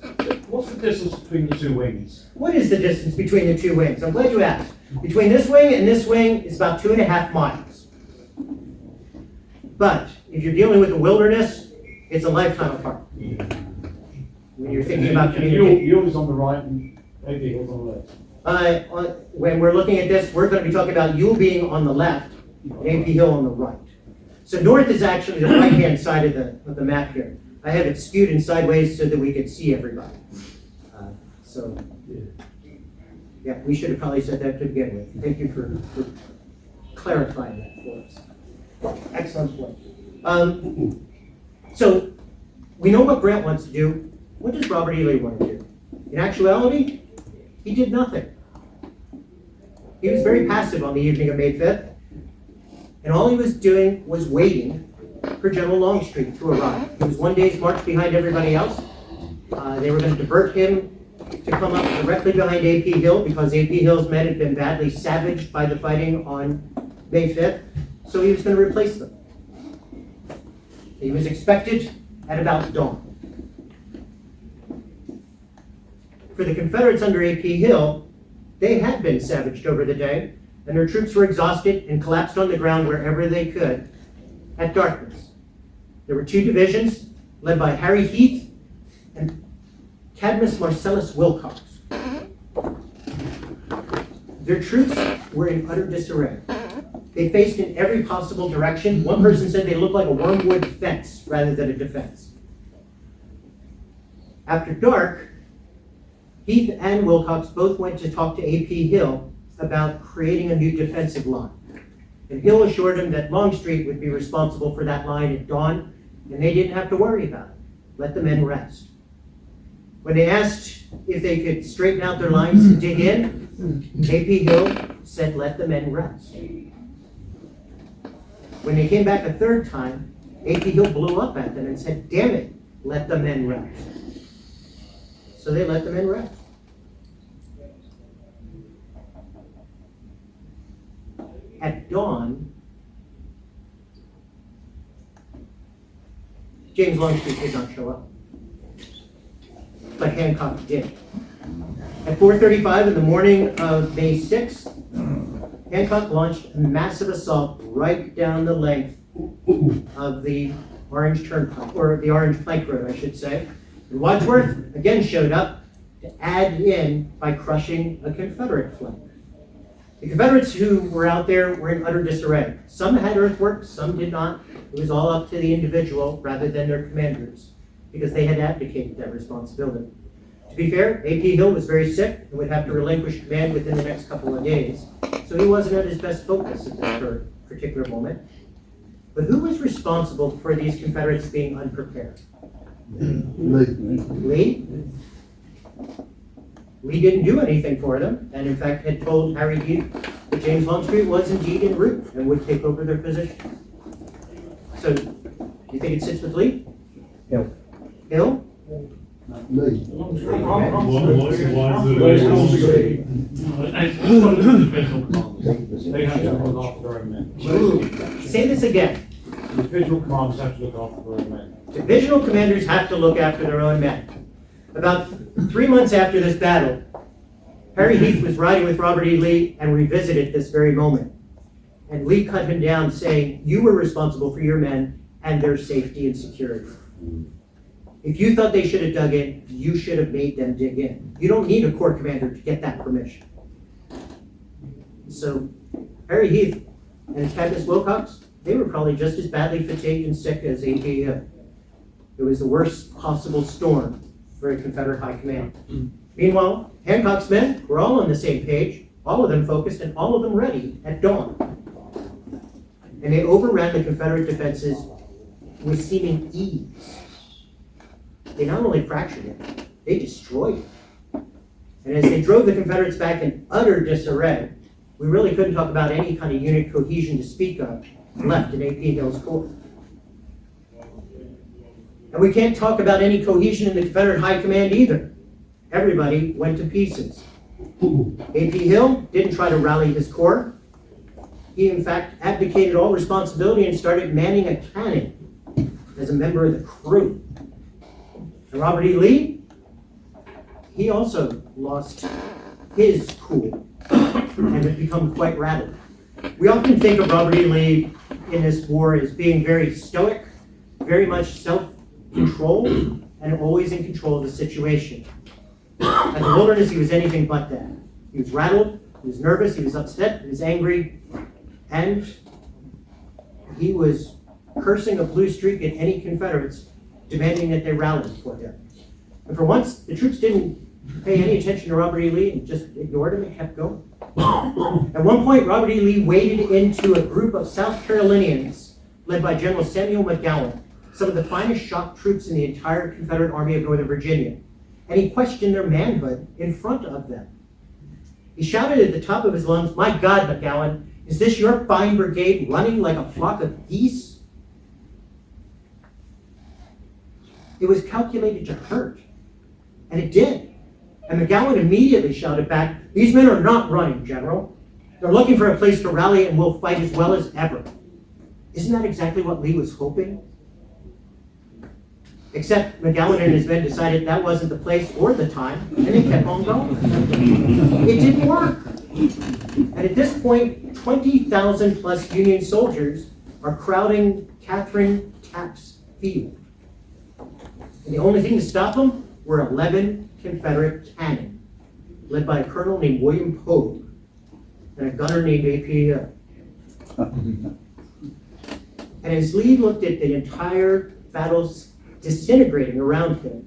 What's the distance between the two wings? What is the distance between the two wings? I'm glad you asked. Between this wing and this wing is about 2.5 miles. But if you're dealing with the wilderness, it's a lifetime apart. When you're thinking about communicating. Yours on the right and AP Hill's on the left. When we're looking at this, we're going to be talking about you being on the left and AP Hill on the right. So north is actually the right-hand side of the map here. I have it skewed in sideways so that we could see everybody. Yeah, we should have probably said that to begin with. Thank you for clarifying that for us. Excellent point. So we know what Grant wants to do. What does Robert E. Lee want to do? In actuality, he did nothing. He was very passive on the evening of May 5th, and all he was doing was waiting for General Longstreet to arrive. He was one day's march behind everybody else. They were going to divert him to come up directly behind A.P. Hill because A.P. Hill's men had been badly savaged by the fighting on May 5th, so he was going to replace them. He was expected at about dawn. For the Confederates under A.P. Hill, they had been savaged over the day, and their troops were exhausted and collapsed on the ground wherever they could at darkness. There were 2 divisions led by Harry Heath and Cadmus Marcellus Wilcox. Their troops were in utter disarray. They faced in every possible direction. One person said they looked like a wormwood fence rather than a defense. After dark, Heath and Wilcox both went to talk to A.P. Hill about creating a new defensive line. And Hill assured him that Longstreet would be responsible for that line at dawn, and they didn't have to worry about it. Let the men rest. When they asked if they could straighten out their lines and dig in, A.P. Hill said, let the men rest. When they came back a third time, A.P. Hill blew up at them and said, damn it, let the men rest. So they let the men rest. At dawn, James Longstreet did not show up, but Hancock did. At 4:35 in the morning of May 6th, Hancock launched a massive assault right down the length of the Orange Turnpike, or the Orange Plank Road, I should say. And Wadsworth again showed up to add in by crushing a Confederate flank. The Confederates who were out there were in utter disarray. Some had earthworks, some did not. It was all up to the individual rather than their commanders, because they had abdicated that responsibility. To be fair, A.P. Hill was very sick and would have to relinquish command within the next couple of days, so he wasn't at his best focus at this particular moment. But who was responsible for these Confederates being unprepared? Lee? Lee didn't do anything for them, and in fact had told Harry Heath that James Longstreet was indeed en route and would take over their position. So, do you think it sits with Lee? Hill. Hill? Lee. They have to look after their own men. Say this again. Individual commanders have to look after their own men. Divisional commanders have to look after their own men. About 3 months after this battle, Harry Heath was riding with Robert E. Lee and revisited this very moment. And Lee cut him down saying, you were responsible for your men and their safety and security. If you thought they should have dug in, you should have made them dig in. You don't need a corps commander to get that permission. So Harry Heath and Cadmus Wilcox, they were probably just as badly fatigued and sick as A.P. Hill. It was the worst possible storm for a Confederate high command. Meanwhile, Hancock's men were all on the same page, all of them focused and all of them ready at dawn. And they overran the Confederate defenses with seeming ease. They not only fractured it, they destroyed it. And as they drove the Confederates back in utter disarray, we really couldn't talk about any kind of unit cohesion to speak of left in A.P. Hill's corps. And we can't talk about any cohesion in the Confederate High Command either. Everybody went to pieces. A.P. Hill didn't try to rally his corps. He, in fact, abdicated all responsibility and started manning a cannon as a member of the crew. And Robert E. Lee? he also lost his cool and had become quite rattled. We often think of Robert E. Lee in this war as being very stoic, very much self-controlled, and always in control of the situation. At the Wilderness, he was anything but that. He was rattled, he was nervous, he was upset, he was angry, and he was cursing a blue streak at any Confederates, demanding that they rally for him. And for once, the troops didn't pay any attention to Robert E. Lee and just ignored him and kept going. At one point, Robert E. Lee waded into a group of South Carolinians led by General Samuel McGowan, some of the finest shock troops in the entire Confederate Army of Northern Virginia, and he questioned their manhood in front of them. He shouted at the top of his lungs, "My God, McGowan, is this your fine brigade running like a flock of geese?" It was calculated to hurt, and it did. And McGowan immediately shouted back, "These men are not running, General. They're looking for a place to rally and will fight as well as ever." Isn't that exactly what Lee was hoping? Except McGowan and his men decided that wasn't the place or the time, and they kept on going. It didn't work. And at this point, 20,000 plus Union soldiers are crowding Catherine Tapp's field. And the only thing to stop them were 11 Confederate cannon, led by a colonel named William Pogue and a gunner named A.P. And as Lee looked at the entire battles disintegrating around him,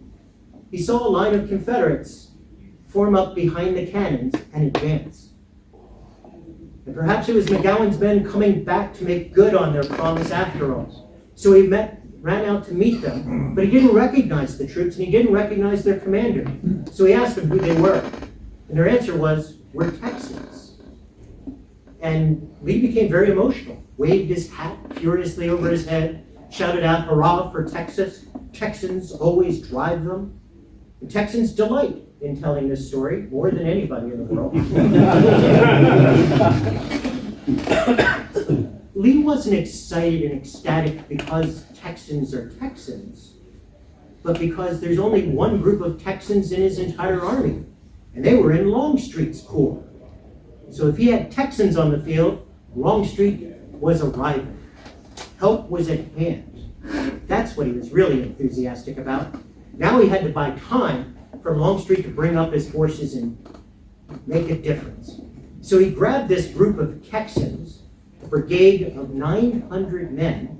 he saw a line of Confederates form up behind the cannons and advance. And perhaps it was McGowan's men coming back to make good on their promise after all. So he ran out to meet them, but he didn't recognize the troops and he didn't recognize their commander. So he asked them who they were. And their answer was, "We're Texans." And Lee became very emotional, waved his hat furiously over his head, shouted out, "Hurrah for Texas. Texans always drive them." The Texans delight in telling this story more than anybody in the world. Lee wasn't excited and ecstatic because Texans are Texans, but because there's only one group of Texans in his entire army, and they were in Longstreet's corps. So if he had Texans on the field, Longstreet was arriving. Help was at hand. That's what he was really enthusiastic about. Now he had to buy time for Longstreet to bring up his forces and make a difference. So he grabbed this group of Texans, a brigade of 900 men,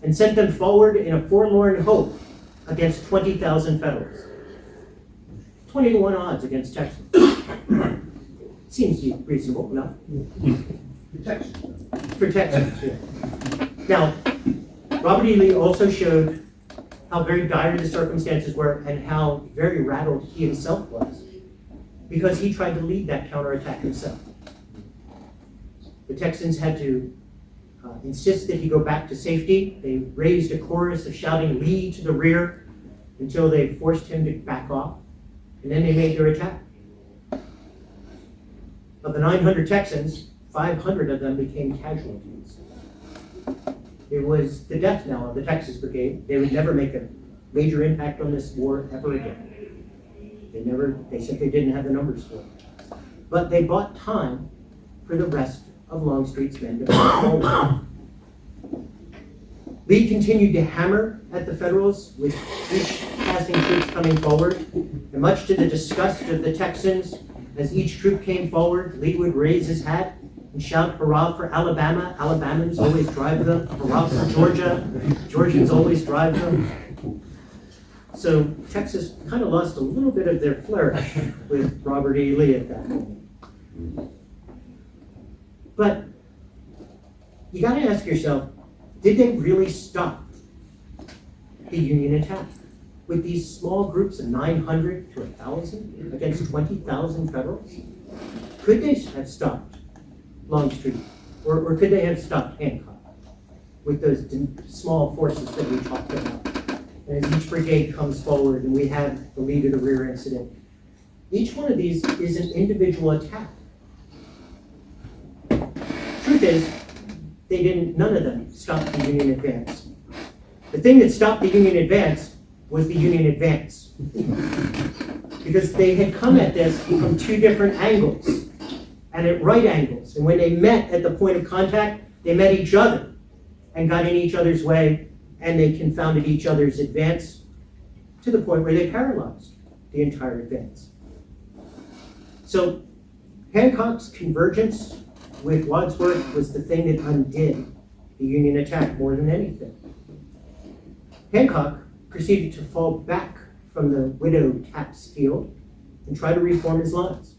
and sent them forward in a forlorn hope against 20,000 Federals. 20 to 1 odds against Texans. Seems reasonable, no? For Texans, yeah. Now, Robert E. Lee also showed how very dire the circumstances were and how very rattled he himself was, because he tried to lead that counterattack himself. The Texans had to insist that he go back to safety. They raised a chorus of shouting "Lee to the rear" until they forced him to back off, and then they made their attack. Of the 900 Texans, 500 of them became casualties. It was the death knell of the Texas Brigade. They would never make a major impact on this war ever again. They simply didn't have the numbers for it. But they bought time for the rest of Longstreet's men to move forward. Lee continued to hammer at the Federals with each passing troops coming forward, and much to the disgust of the Texans, as each troop came forward, Lee would raise his hat and shout, "Hurrah for Alabama. Alabamans always drive them. Hurrah for Georgia. Georgians always drive them." So Texas kind of lost a little bit of their flourish with Robert E. Lee at that point. But you got to ask yourself, did they really stop the Union attack with these small groups of 900 to 1,000 against 20,000 Federals? Could they have stopped Longstreet, or could they have stopped Hancock with those small forces that we talked about? And as each brigade comes forward, and we have the Lee to the rear incident, each one of these is an individual attack. Truth is, none of them stopped the Union advance. The thing that stopped the Union advance was the Union advance. because they had come at this from two different angles and at right angles. And when they met at the point of contact, they met each other and got in each other's way, and they confounded each other's advance to the point where they paralyzed the entire advance. So Hancock's convergence with Wadsworth was the thing that undid the Union attack more than anything. Hancock proceeded to fall back from the Widow Taps field and try to reform his lines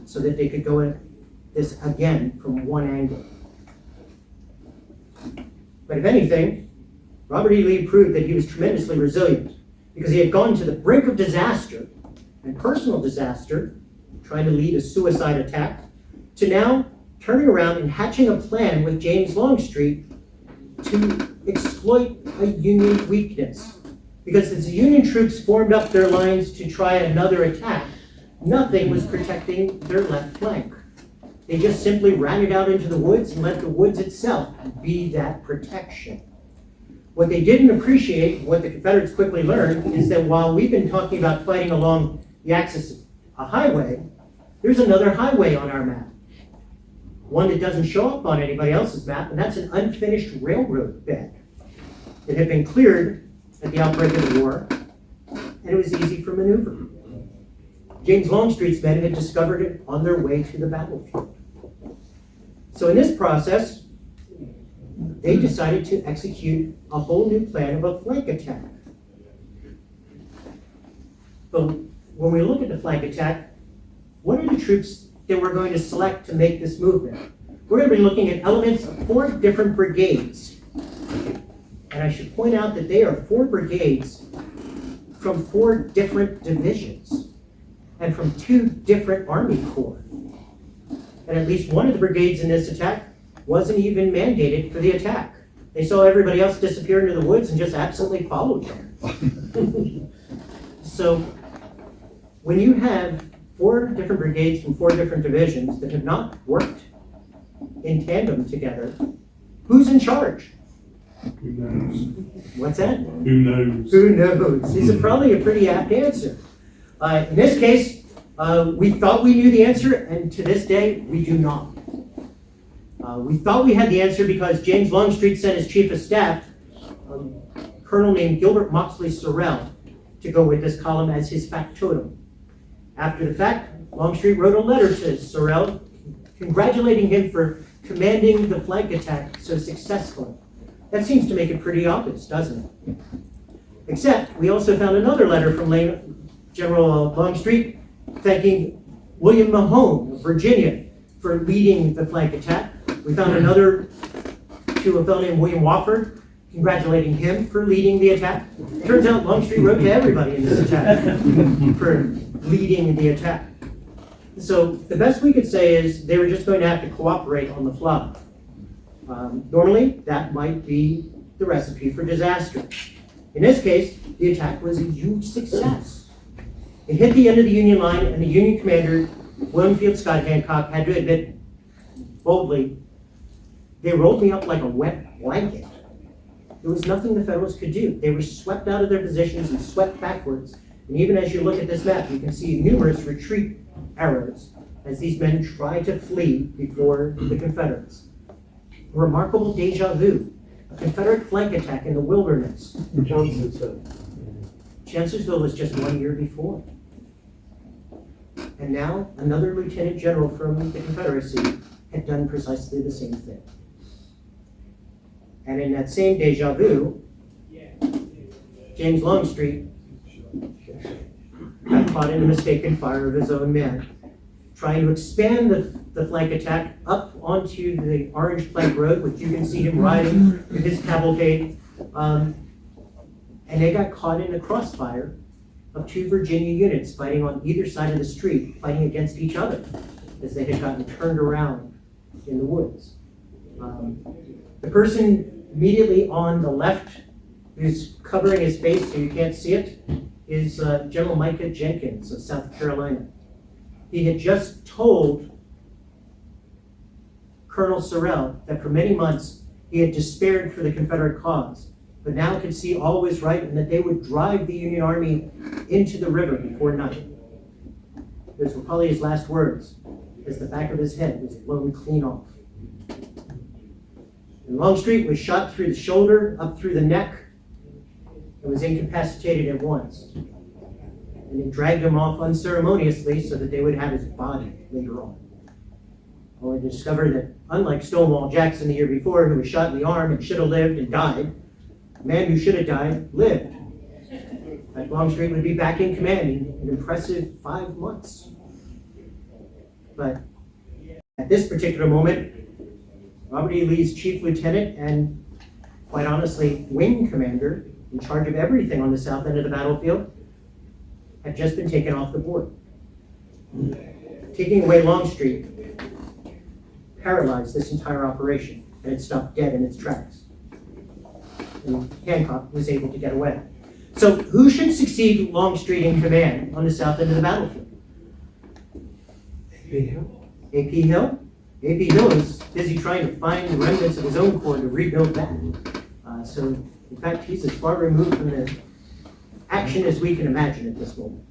so that they could go at this again from one angle. But if anything, Robert E. Lee proved that he was tremendously resilient because he had gone to the brink of disaster and personal disaster, trying to lead a suicide attack, to now turning around and hatching a plan with James Longstreet to exploit a Union weakness. Because as the Union troops formed up their lines to try another attack, nothing was protecting their left flank. They just simply ran it out into the woods and let the woods itself be that protection. What they didn't appreciate, what the Confederates quickly learned, is that while we've been talking about fighting along the axis of a highway, there's another highway on our map. One that doesn't show up on anybody else's map, and that's an unfinished railroad bed that had been cleared at the outbreak of the war, and it was easy for maneuver. James Longstreet's men had discovered it on their way to the battlefield. So in this process, they decided to execute a whole new plan of a flank attack. But when we look at the flank attack, what are the troops that we're going to select to make this movement? We're going to be looking at elements of 4 different brigades. And I should point out that they are 4 brigades from 4 different divisions and from 2 different Army Corps. And at least one of the brigades in this attack wasn't even mandated for the attack. They saw everybody else disappear into the woods and just absolutely followed them. So when you have 4 different brigades from 4 different divisions that have not worked in tandem together, who's in charge? Who knows? What's that? Who knows? Who knows? This is probably a pretty apt answer. In this case, we thought we knew the answer, and to this day, we do not. We thought we had the answer because James Longstreet sent his chief of staff, a colonel named Gilbert Moxley Sorrell, to go with this column as his factotum. After the fact, Longstreet wrote a letter to Sorrell congratulating him for commanding the flank attack so successfully. That seems to make it pretty obvious, doesn't it? Except we also found another letter from General Longstreet thanking William Mahone of Virginia for leading the flank attack. We found another to a fellow named William Wofford, congratulating him for leading the attack. It turns out Longstreet wrote to everybody in this attack for leading the attack. So the best we could say is they were just going to have to cooperate on the fly. Normally, that might be the recipe for disaster. In this case, the attack was a huge success. It hit the end of the Union line, and the Union commander, William Field Scott Hancock, had to admit boldly, they rolled me up like a wet blanket. There was nothing the Federals could do. They were swept out of their positions and swept backwards. And even as you look at this map, you can see numerous retreat arrows as these men try to flee before the Confederates. A remarkable deja vu, a Confederate flank attack in the wilderness. Chancellorsville was just 1 year before. And now another lieutenant general from the Confederacy had done precisely the same thing. And in that same deja vu, James Longstreet got caught in the mistaken fire of his own men, trying to expand the flank attack up onto the Orange Plank Road, which you can see him riding with his cavalcade. And they got caught in a crossfire of 2 Virginia units fighting on either side of the street, fighting against each other as they had gotten turned around in the woods. The person immediately on the left, who's covering his face so you can't see it, is General Micah Jenkins of South Carolina. He had just told Colonel Sorrell that for many months he had despaired for the Confederate cause, but now could see all was right and that they would drive the Union Army into the river before night. Those were probably his last words, as the back of his head was blown clean off. And Longstreet was shot through the shoulder, up through the neck, and was incapacitated at once. And they dragged him off unceremoniously so that they would have his body later on. Only to discover that, unlike Stonewall Jackson the year before, who was shot in the arm and should have lived and died, the man who should have died lived. In fact, Longstreet would be back in command in an impressive 5 months. But at this particular moment, Robert E. Lee's chief lieutenant and, quite honestly, wing commander in charge of everything on the south end of the battlefield had just been taken off the board. Taking away Longstreet paralyzed this entire operation, and it stopped dead in its tracks. And Hancock was able to get away. So who should succeed Longstreet in command on the south end of the battlefield? A.P. Hill? A.P. Hill is busy trying to find the remnants of his own corps to rebuild that. So, in fact, he's as far removed from the action as we can imagine at this moment.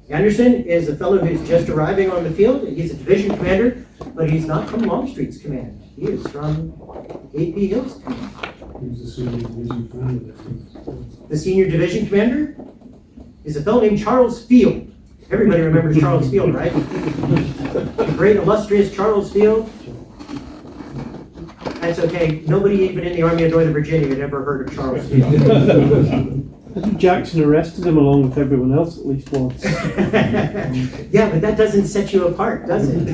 Anderson is a fellow who's just arriving on the field. He's a division commander, but he's not from Longstreet's command. He is from A.P. Hill's command. Who's the senior division commander? The senior division commander is a fellow named Charles Field. Everybody remembers Charles Field, right? The great illustrious Charles Field. That's okay. Nobody even in the Army of Northern Virginia had ever heard of Charles Field. I think Jackson arrested him along with everyone else at least once. Yeah, but that doesn't set you apart, does it?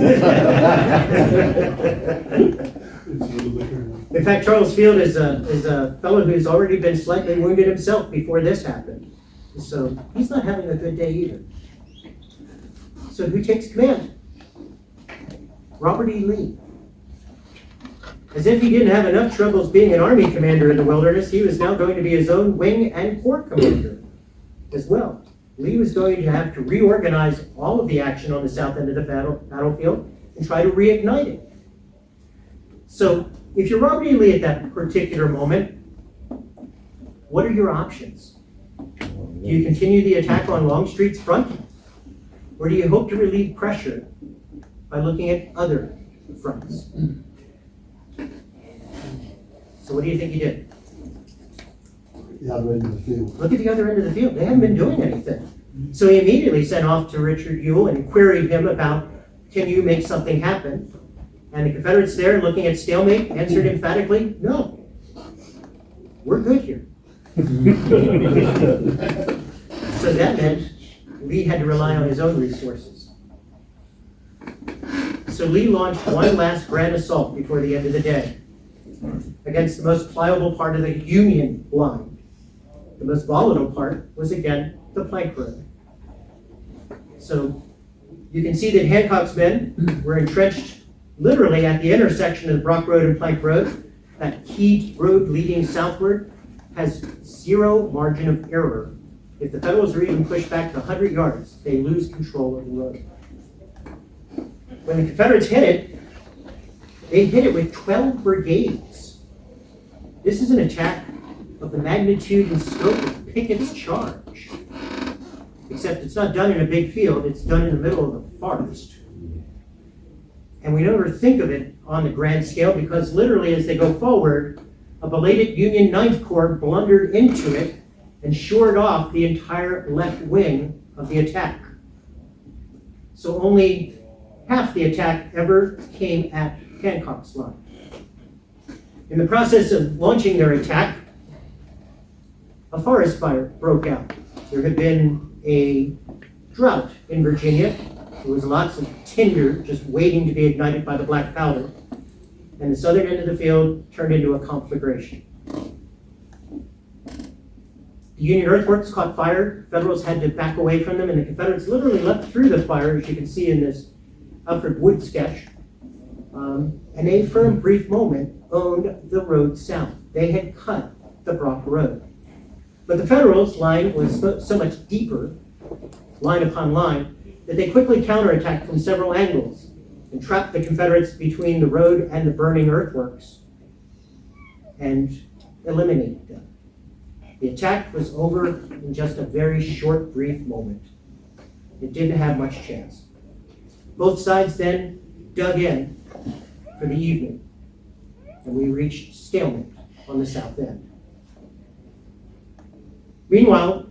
In fact, Charles Field is a fellow who's already been slightly wounded himself before this happened. So he's not having a good day either. So who takes command? Robert E. Lee. As if he didn't have enough troubles being an army commander in the wilderness, he was now going to be his own wing and corps commander as well. Lee was going to have to reorganize all of the action on the south end of the battlefield and try to reignite it. So if you're Robert E. Lee at that particular moment, what are your options? Do you continue the attack on Longstreet's front? Or do you hope to relieve pressure by looking at other fronts? So what do you think he did? The other end of the field. Look at the other end of the field. They haven't been doing anything. So he immediately sent off to Richard Ewell and queried him about, can you make something happen? And the Confederates there, looking at stalemate, answered emphatically, no. We're good here. So that meant Lee had to rely on his own resources. So Lee launched one last grand assault before the end of the day against the most pliable part of the Union line. The most volatile part was, again, the plank road. So you can see that Hancock's men were entrenched literally at the intersection of the Brock Road and Plank Road. That key road leading southward has zero margin of error. If the Federals are even pushed back to 100 yards, they lose control of the road. When the Confederates hit it, they hit it with 12 brigades. This is an attack of the magnitude and scope of Pickett's charge. Except it's not done in a big field, it's done in the middle of the forest. And we never think of it on the grand scale because literally as they go forward, a belated Union 9th Corps blundered into it and shored off the entire left wing of the attack. So only half the attack ever came at Hancock's line. In the process of launching their attack, a forest fire broke out. There had been a drought in Virginia. There was lots of tinder just waiting to be ignited by the black powder. And the southern end of the field turned into a conflagration. The Union earthworks caught fire. Federals had to back away from them, and the Confederates literally leapt through the fire, as you can see in this Alfred Wood sketch. And they, for a brief moment, owned the road south. They had cut the Brock Road. But the Federals' line was so much deeper, line upon line, that they quickly counterattacked from several angles and trapped the Confederates between the road and the burning earthworks and eliminated them. The attack was over in just a very short, brief moment. It didn't have much chance. Both sides then dug in for the evening, and we reached stalemate on the south end. Meanwhile,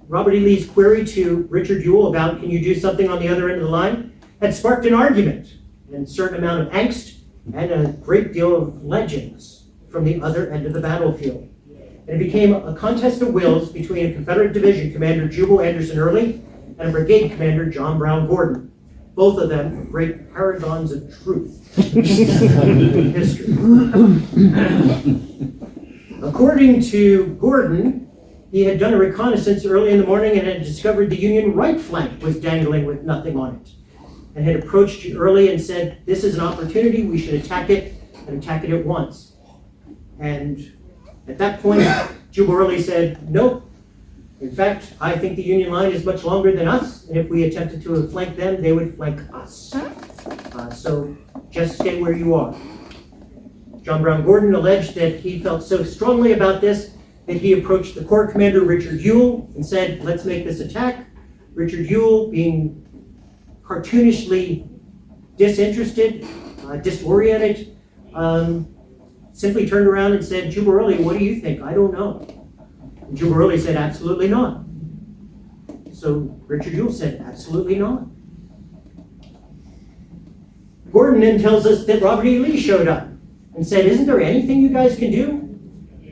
Robert E. Lee's query to Richard Ewell about, can you do something on the other end of the line, had sparked an argument and a certain amount of angst and a great deal of legends from the other end of the battlefield. And it became a contest of wills between a Confederate Division Commander Jubal Anderson Early and a Brigade Commander John Brown Gordon. Both of them great paragons of truth in history. According to Gordon, he had done a reconnaissance early in the morning and had discovered the Union right flank was dangling with nothing on it, and had approached Early and said, this is an opportunity, we should attack it, and attack it at once. And at that point, Jubal Early said, nope. In fact, I think the Union line is much longer than us, and if we attempted to flank them, they would flank us. So just stay where you are. John Brown Gordon alleged that he felt so strongly about this that he approached the Corps Commander Richard Ewell and said, let's make this attack. Richard Ewell, being cartoonishly disinterested, disoriented, simply turned around and said, Jubal Early, what do you think? I don't know. And Jubal Early said, absolutely not. So Richard Ewell said, absolutely not. Gordon then tells us that Robert E. Lee showed up and said, isn't there anything you guys can do?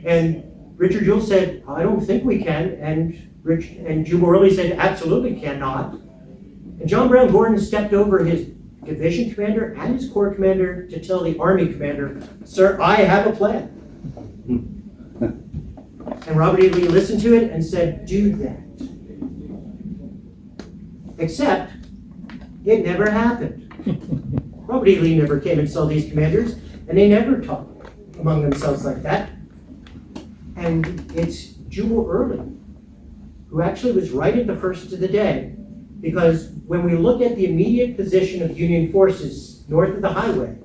And Richard Ewell said, I don't think we can. And Jubal Early said, absolutely cannot. And John Brown Gordon stepped over his division commander and his corps commander to tell the army commander, sir, I have a plan. And Robert E. Lee listened to it and said, do that. Except, it never happened. Robert E. Lee never came and saw these commanders, and they never talked among themselves like that. And it's Jubal Early who actually was right at the first of the day, because when we look at the immediate position of Union forces north of the highway,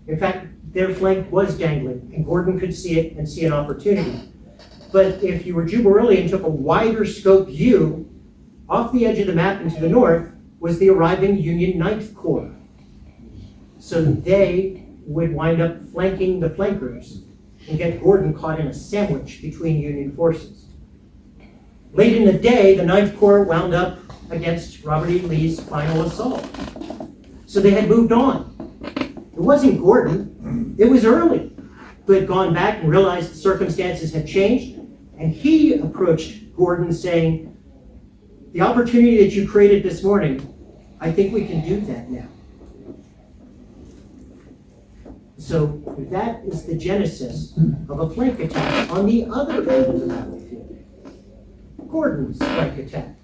in fact, their flank was dangling, and Gordon could see it and see an opportunity. But if you were Jubal Early and took a wider scope view, off the edge of the map and to the north was the arriving Union 9th Corps. So they would wind up flanking the flankers and get Gordon caught in a sandwich between Union forces. Late in the day, the 9th Corps wound up against Robert E. Lee's final assault. So they had moved on. It wasn't Gordon, it was Early, who had gone back and realized the circumstances had changed, and he approached Gordon saying, the opportunity that you created this morning, I think we can do that now. So that is the genesis of a flank attack on the other end of the battlefield, Gordon's flank attack.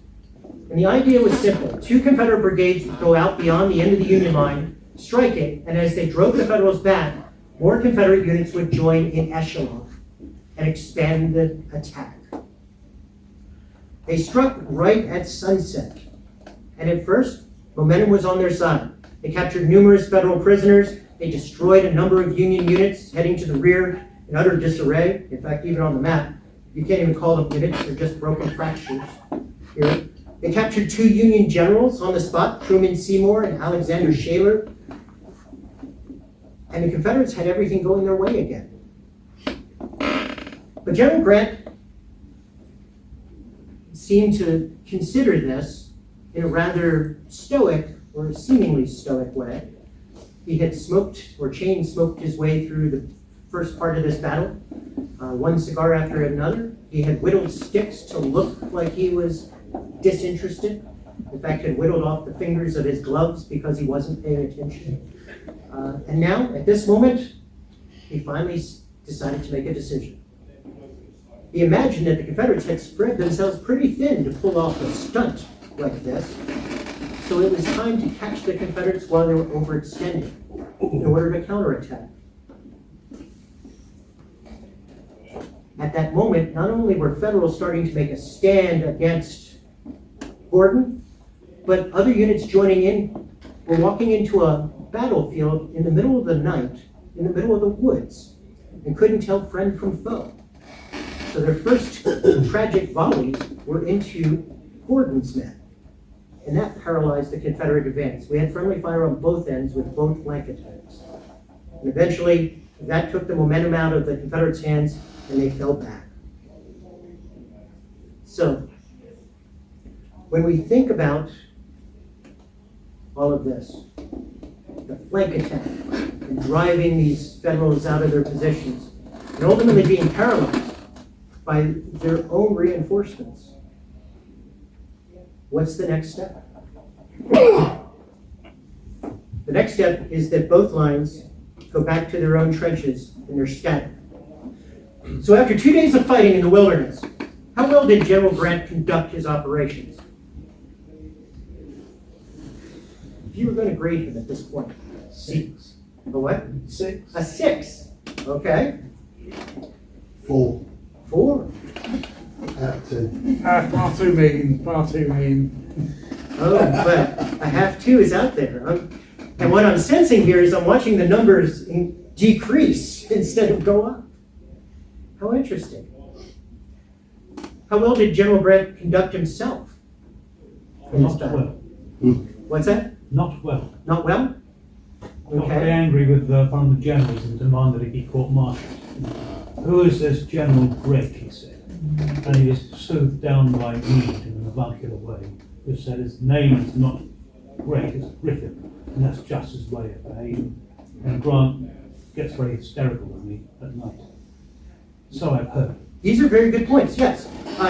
And the idea was simple. 2 Confederate brigades would go out beyond the end of the Union line, strike it, and as they drove the Federals back, more Confederate units would join in echelon and expand the attack. They struck right at sunset, and at first, momentum was on their side. They captured numerous Federal prisoners. They destroyed a number of Union units heading to the rear in utter disarray. In fact, even on the map, you can't even call them units, they're just broken fractures here. They captured 2 Union generals on the spot, Truman Seymour and Alexander Shaler. And the Confederates had everything going their way again. But General Grant seemed to consider this in a rather stoic, or seemingly stoic way. He had smoked or chain smoked his way through the first part of this battle, one cigar after another. He had whittled sticks to look like he was disinterested. In fact, had whittled off the fingers of his gloves because he wasn't paying attention. And now, at this moment, he finally decided to make a decision. He imagined that the Confederates had spread themselves pretty thin to pull off a stunt like this. So it was time to catch the Confederates while they were overextended in order to counterattack. At that moment, not only were Federals starting to make a stand against Gordon, but other units joining in were walking into a battlefield in the middle of the night, in the middle of the woods, and couldn't tell friend from foe. So their first tragic volleys were into Gordon's men. and that paralyzed the Confederate advance. We had friendly fire on both ends with both flank attacks. And eventually, that took the momentum out of the Confederates' hands, and they fell back. So, when we think about all of this, the flank attack, and driving these Federals out of their positions, and ultimately being paralyzed by their own reinforcements, what's the next step? The next step is that both lines go back to their own trenches and they're scattered. So after 2 days of fighting in the wilderness, how well did General Grant conduct his operations? If you were going to grade him at this point, 6. a what? 6. A 6. Okay. 4 4. out of 10. Far too mean, far too mean. Oh, but a half 2 is out there. And what I'm sensing here is I'm watching the numbers decrease instead of go up. How interesting. How well did General Grant conduct himself? in this Not battle? well. What's that? Not well. Not well? Got very Okay. angry with one of the generals and demanded he be court-martialed. Who is this General Gregg, he said. And he was soothed down by Meade in an avuncular way, who said his name is not Gregg, it's Griffin, and that's just his way of behaving. And Grant gets very hysterical with me at night. So I've heard. These are very good points, yes.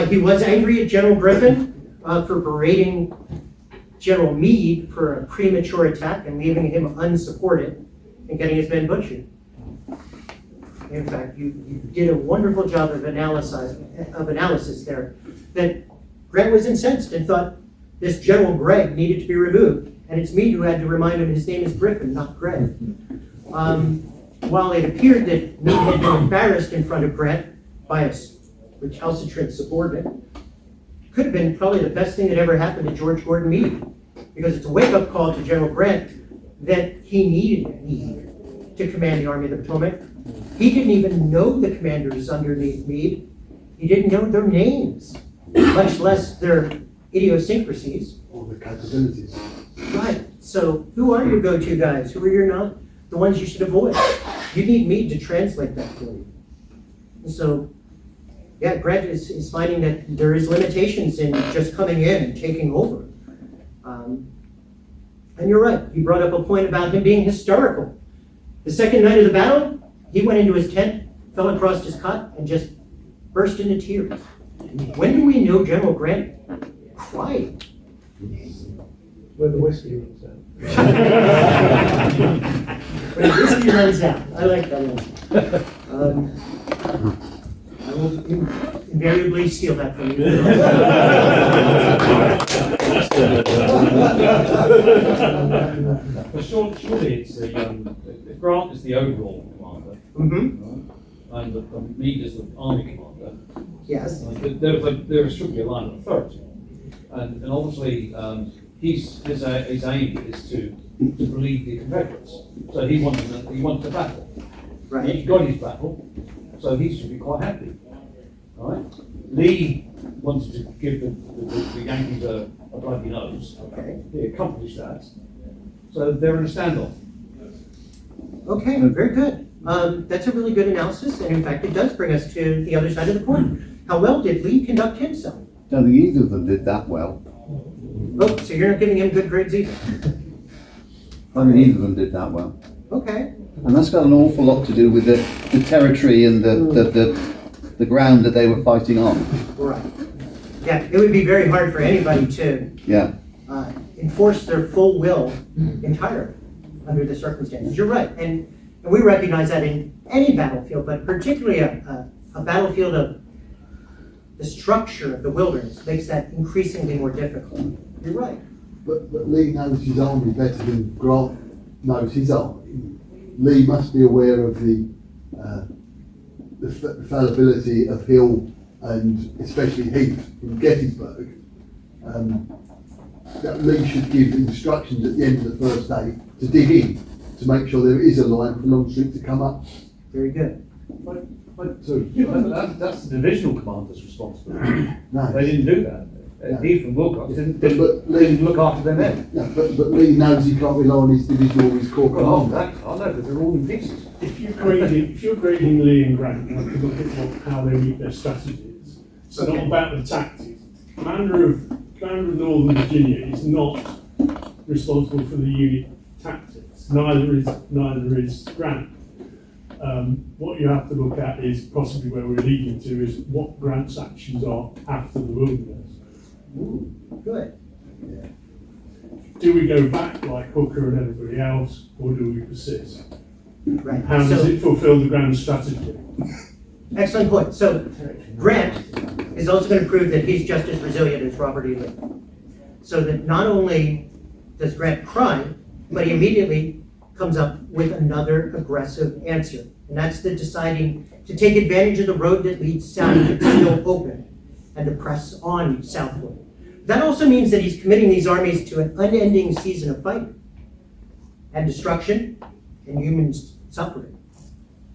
He was angry at General Griffin for berating General Meade for a premature attack and leaving him unsupported and getting his men butchered. In fact, you did a wonderful job of analysis there. That Grant was incensed and thought this General Gregg needed to be removed. And it's Meade who had to remind him his name is Griffin, not Gregg. While it appeared that Meade had been embarrassed in front of Grant by a recalcitrant subordinate, could have been probably the best thing that ever happened to George Gordon Meade, because it's a wake-up call to General Grant that he needed Meade to command the Army of the Potomac. He didn't even know the commanders underneath Meade. He didn't know their names, much less their idiosyncrasies. All the capabilities. Right. So who are your go-to guys? Who are your not the ones you should avoid? You need Meade to translate that for you. And so, yeah, Grant is finding that there is limitations in just coming in and taking over. And you're right. He brought up a point about him being hysterical. The second night of the battle, he went into his tent, fell across his cot, and just burst into tears. When do we know General Grant cried? When the whiskey runs out. When the whiskey runs out. I like that one. I will invariably steal that from you. But surely it's the, Grant is the overall commander, Mm-hmm. and Meade is the army commander. Yes. There should be a line of authority. And obviously, his aim is to relieve the Confederates. So he wanted the battle. Right. He got his battle, so he should be quite happy. Right? Lee wanted to give the Yankees a bloody nose. Okay. He accomplished that. So they're in a standoff. Okay, very good. That's a really good analysis, and in fact, it does bring us to the other side of the coin. How well did Lee conduct himself? Don't think either of them did that well. Oh, so you're not giving him good grades either? I don't think either of them did that well. Okay. And that's got an awful lot to do with the territory and the ground that they were fighting on. Right. Yeah, it would be very hard for anybody to Yeah. enforce their full will entirely under the circumstances. You're right, and we recognize that in any battlefield, but particularly a battlefield of the structure of the wilderness makes that increasingly more difficult. You're right. But Lee knows his army better than Grant knows his army. Lee must be aware of the fallibility of Hill and especially Heath from Gettysburg. That Lee should give instructions at the end of the first day to dig in, to make sure there is a line for Longstreet to come up. Very good. So, That's the divisional commander's responsibility. no. They didn't do that. He from Wilcox didn't But Lee, look after them then. no, but Lee knows he can't rely on his division or his corporate Well, army. that, I know, but they're all in pieces. If you're grading Lee and Grant, you have to look at how they meet their strategies. It's not about the tactics. Commander of Northern Virginia is not responsible for the unit tactics. Neither is Grant. What you have to look at is possibly where we're leading to is what Grant's actions are after the wilderness. Ooh, good. Do we go back like Hooker and everybody else, or do we persist? Right. How does So, it fulfill the grand strategy? excellent point. So Grant is also going to prove that he's just as resilient as Robert E. Lee. So that not only does Grant cry, but he immediately comes up with another aggressive answer. And that's the deciding to take advantage of the road that leads south that's still open and to press on southward. That also means that he's committing these armies to an unending season of fighting and destruction and human suffering.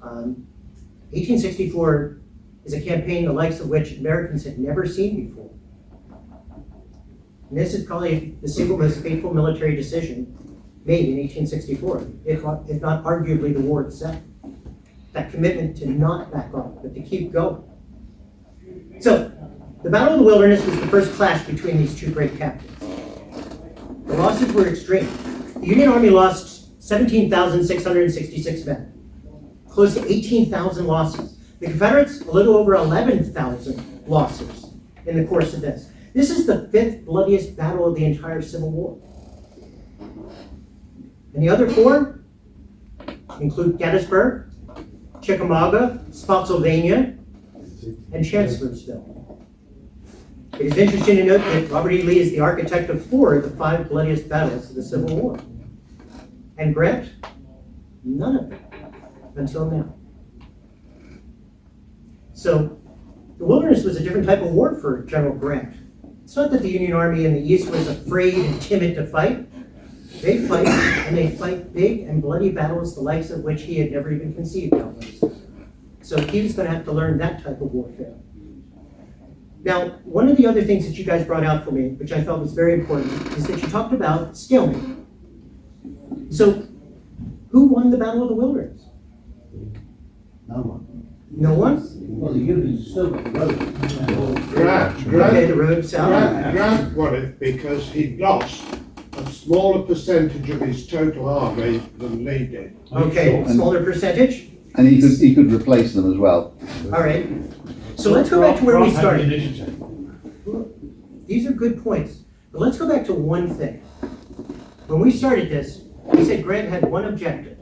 1864 is a campaign the likes of which Americans had never seen before. And this is probably the single most fateful military decision made in 1864, if not arguably the war itself. That commitment to not back off, but to keep going. So, the Battle of the Wilderness was the first clash between these two great captains. The losses were extreme. The Union Army lost 17,666 men, close to 18,000 losses. The Confederates, a little over 11,000 losses in the course of this. This is the fifth bloodiest battle of the entire Civil War. And the other four include Gettysburg, Chickamauga, Spotsylvania, and Chancellorsville. It is interesting to note that Robert E. Lee is the architect of four of the five bloodiest battles of the Civil War. And Grant, none of them until now. So, the Wilderness was a different type of war for General Grant. It's not that the Union Army in the East was afraid and timid to fight. They fight, and they fight big and bloody battles, the likes of which he had never even conceived of. So he was going to have to learn that type of warfare. Now, one of the other things that you guys brought out for me, which I felt was very important, is that you talked about stalemate. So, who won the Battle of the Wilderness? No one. No one? Well, the Unions still got the road. Okay, the road south. Grant won it because he lost a smaller percentage of his total army than Lee did. Okay, smaller percentage. And he could replace them as well. All right. So let's go back to where we started. Initiative. These are good points. But let's go back to one thing. When we started this, we said Grant had one objective: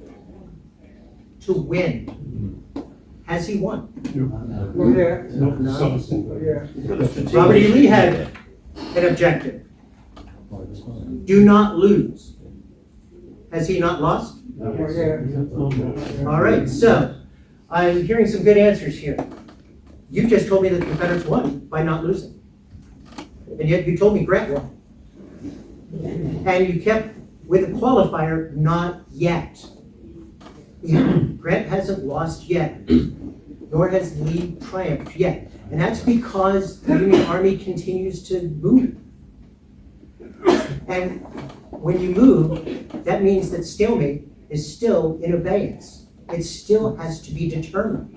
to win. Has he won? Well, yeah. Not No. Somerset. Yeah. Robert E. Lee had an objective: do not lose. Has he not lost? Well, yeah. All right, so I'm hearing some good answers here. You've just told me that the Confederates won by not losing. And yet you told me Grant won. And you kept with a qualifier, not yet. Grant hasn't lost yet, nor has Lee triumphed yet. And that's because the Union Army continues to move. And when you move, that means that stalemate is still in abeyance. It still has to be determined.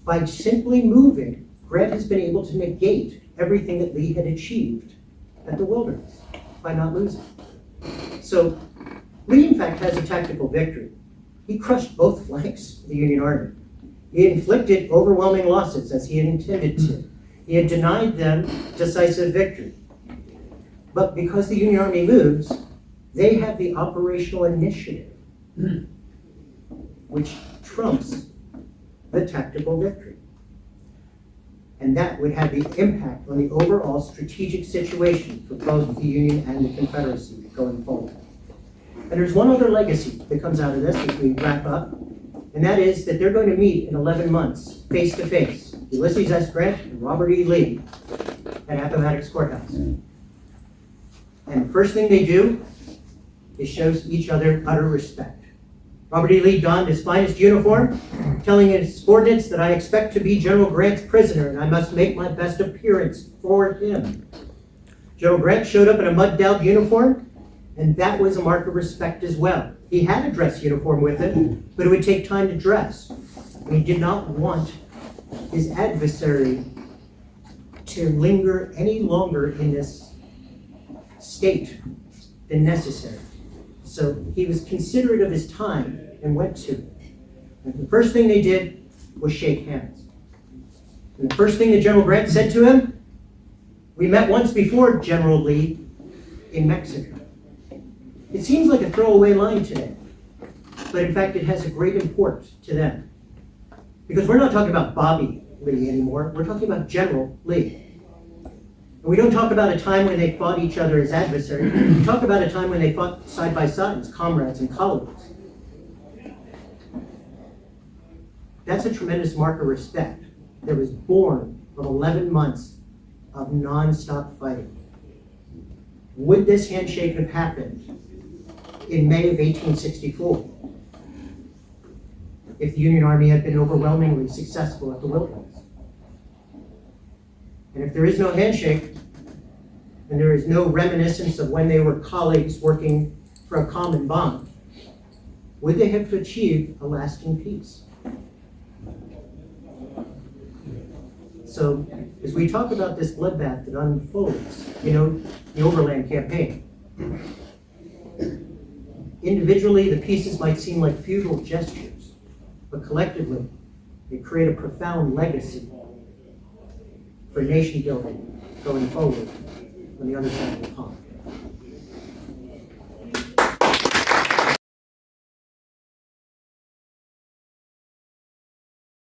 By simply moving, Grant has been able to negate everything that Lee had achieved at the Wilderness by not losing. So Lee, in fact, has a tactical victory. He crushed both flanks of the Union Army. He inflicted overwhelming losses as he had intended to. He had denied them decisive victory. But because the Union Army moves, they have the operational initiative, which trumps the tactical victory. And that would have the impact on the overall strategic situation for both the Union and the Confederacy going forward. And there's one other legacy that comes out of this as we wrap up, and that is that they're going to meet in 11 months, face to face, Ulysses S. Grant and Robert E. Lee at Appomattox Courthouse. And the first thing they do is show each other utter respect. Robert E. Lee donned his finest uniform, telling his subordinates that I expect to be General Grant's prisoner and I must make my best appearance for him. General Grant showed up in a mud-daubed uniform, and that was a mark of respect as well. He had a dress uniform with him, but it would take time to dress. And he did not want his adversary to linger any longer in this state than necessary. So he was considerate of his time and went to it. And the first thing they did was shake hands. And the first thing that General Grant said to him, "We met once before, General Lee, in Mexico." It seems like a throwaway line today, but in fact it has a great import to them. Because we're not talking about Bobby Lee anymore, we're talking about General Lee. And we don't talk about a time when they fought each other as adversaries, we talk about a time when they fought side by side as comrades and colleagues. That's a tremendous mark of respect that was born of 11 months of non-stop fighting. Would this handshake have happened in May of 1864 if the Union Army had been overwhelmingly successful at the Wilderness? And if there is no handshake, and there is no reminiscence of when they were colleagues working for a common bond, would they have achieved a lasting peace? So, as we talk about this bloodbath that unfolds, the Overland Campaign, individually the pieces might seem like futile gestures, but collectively they create a profound legacy for nation building going forward on the other side of the pond.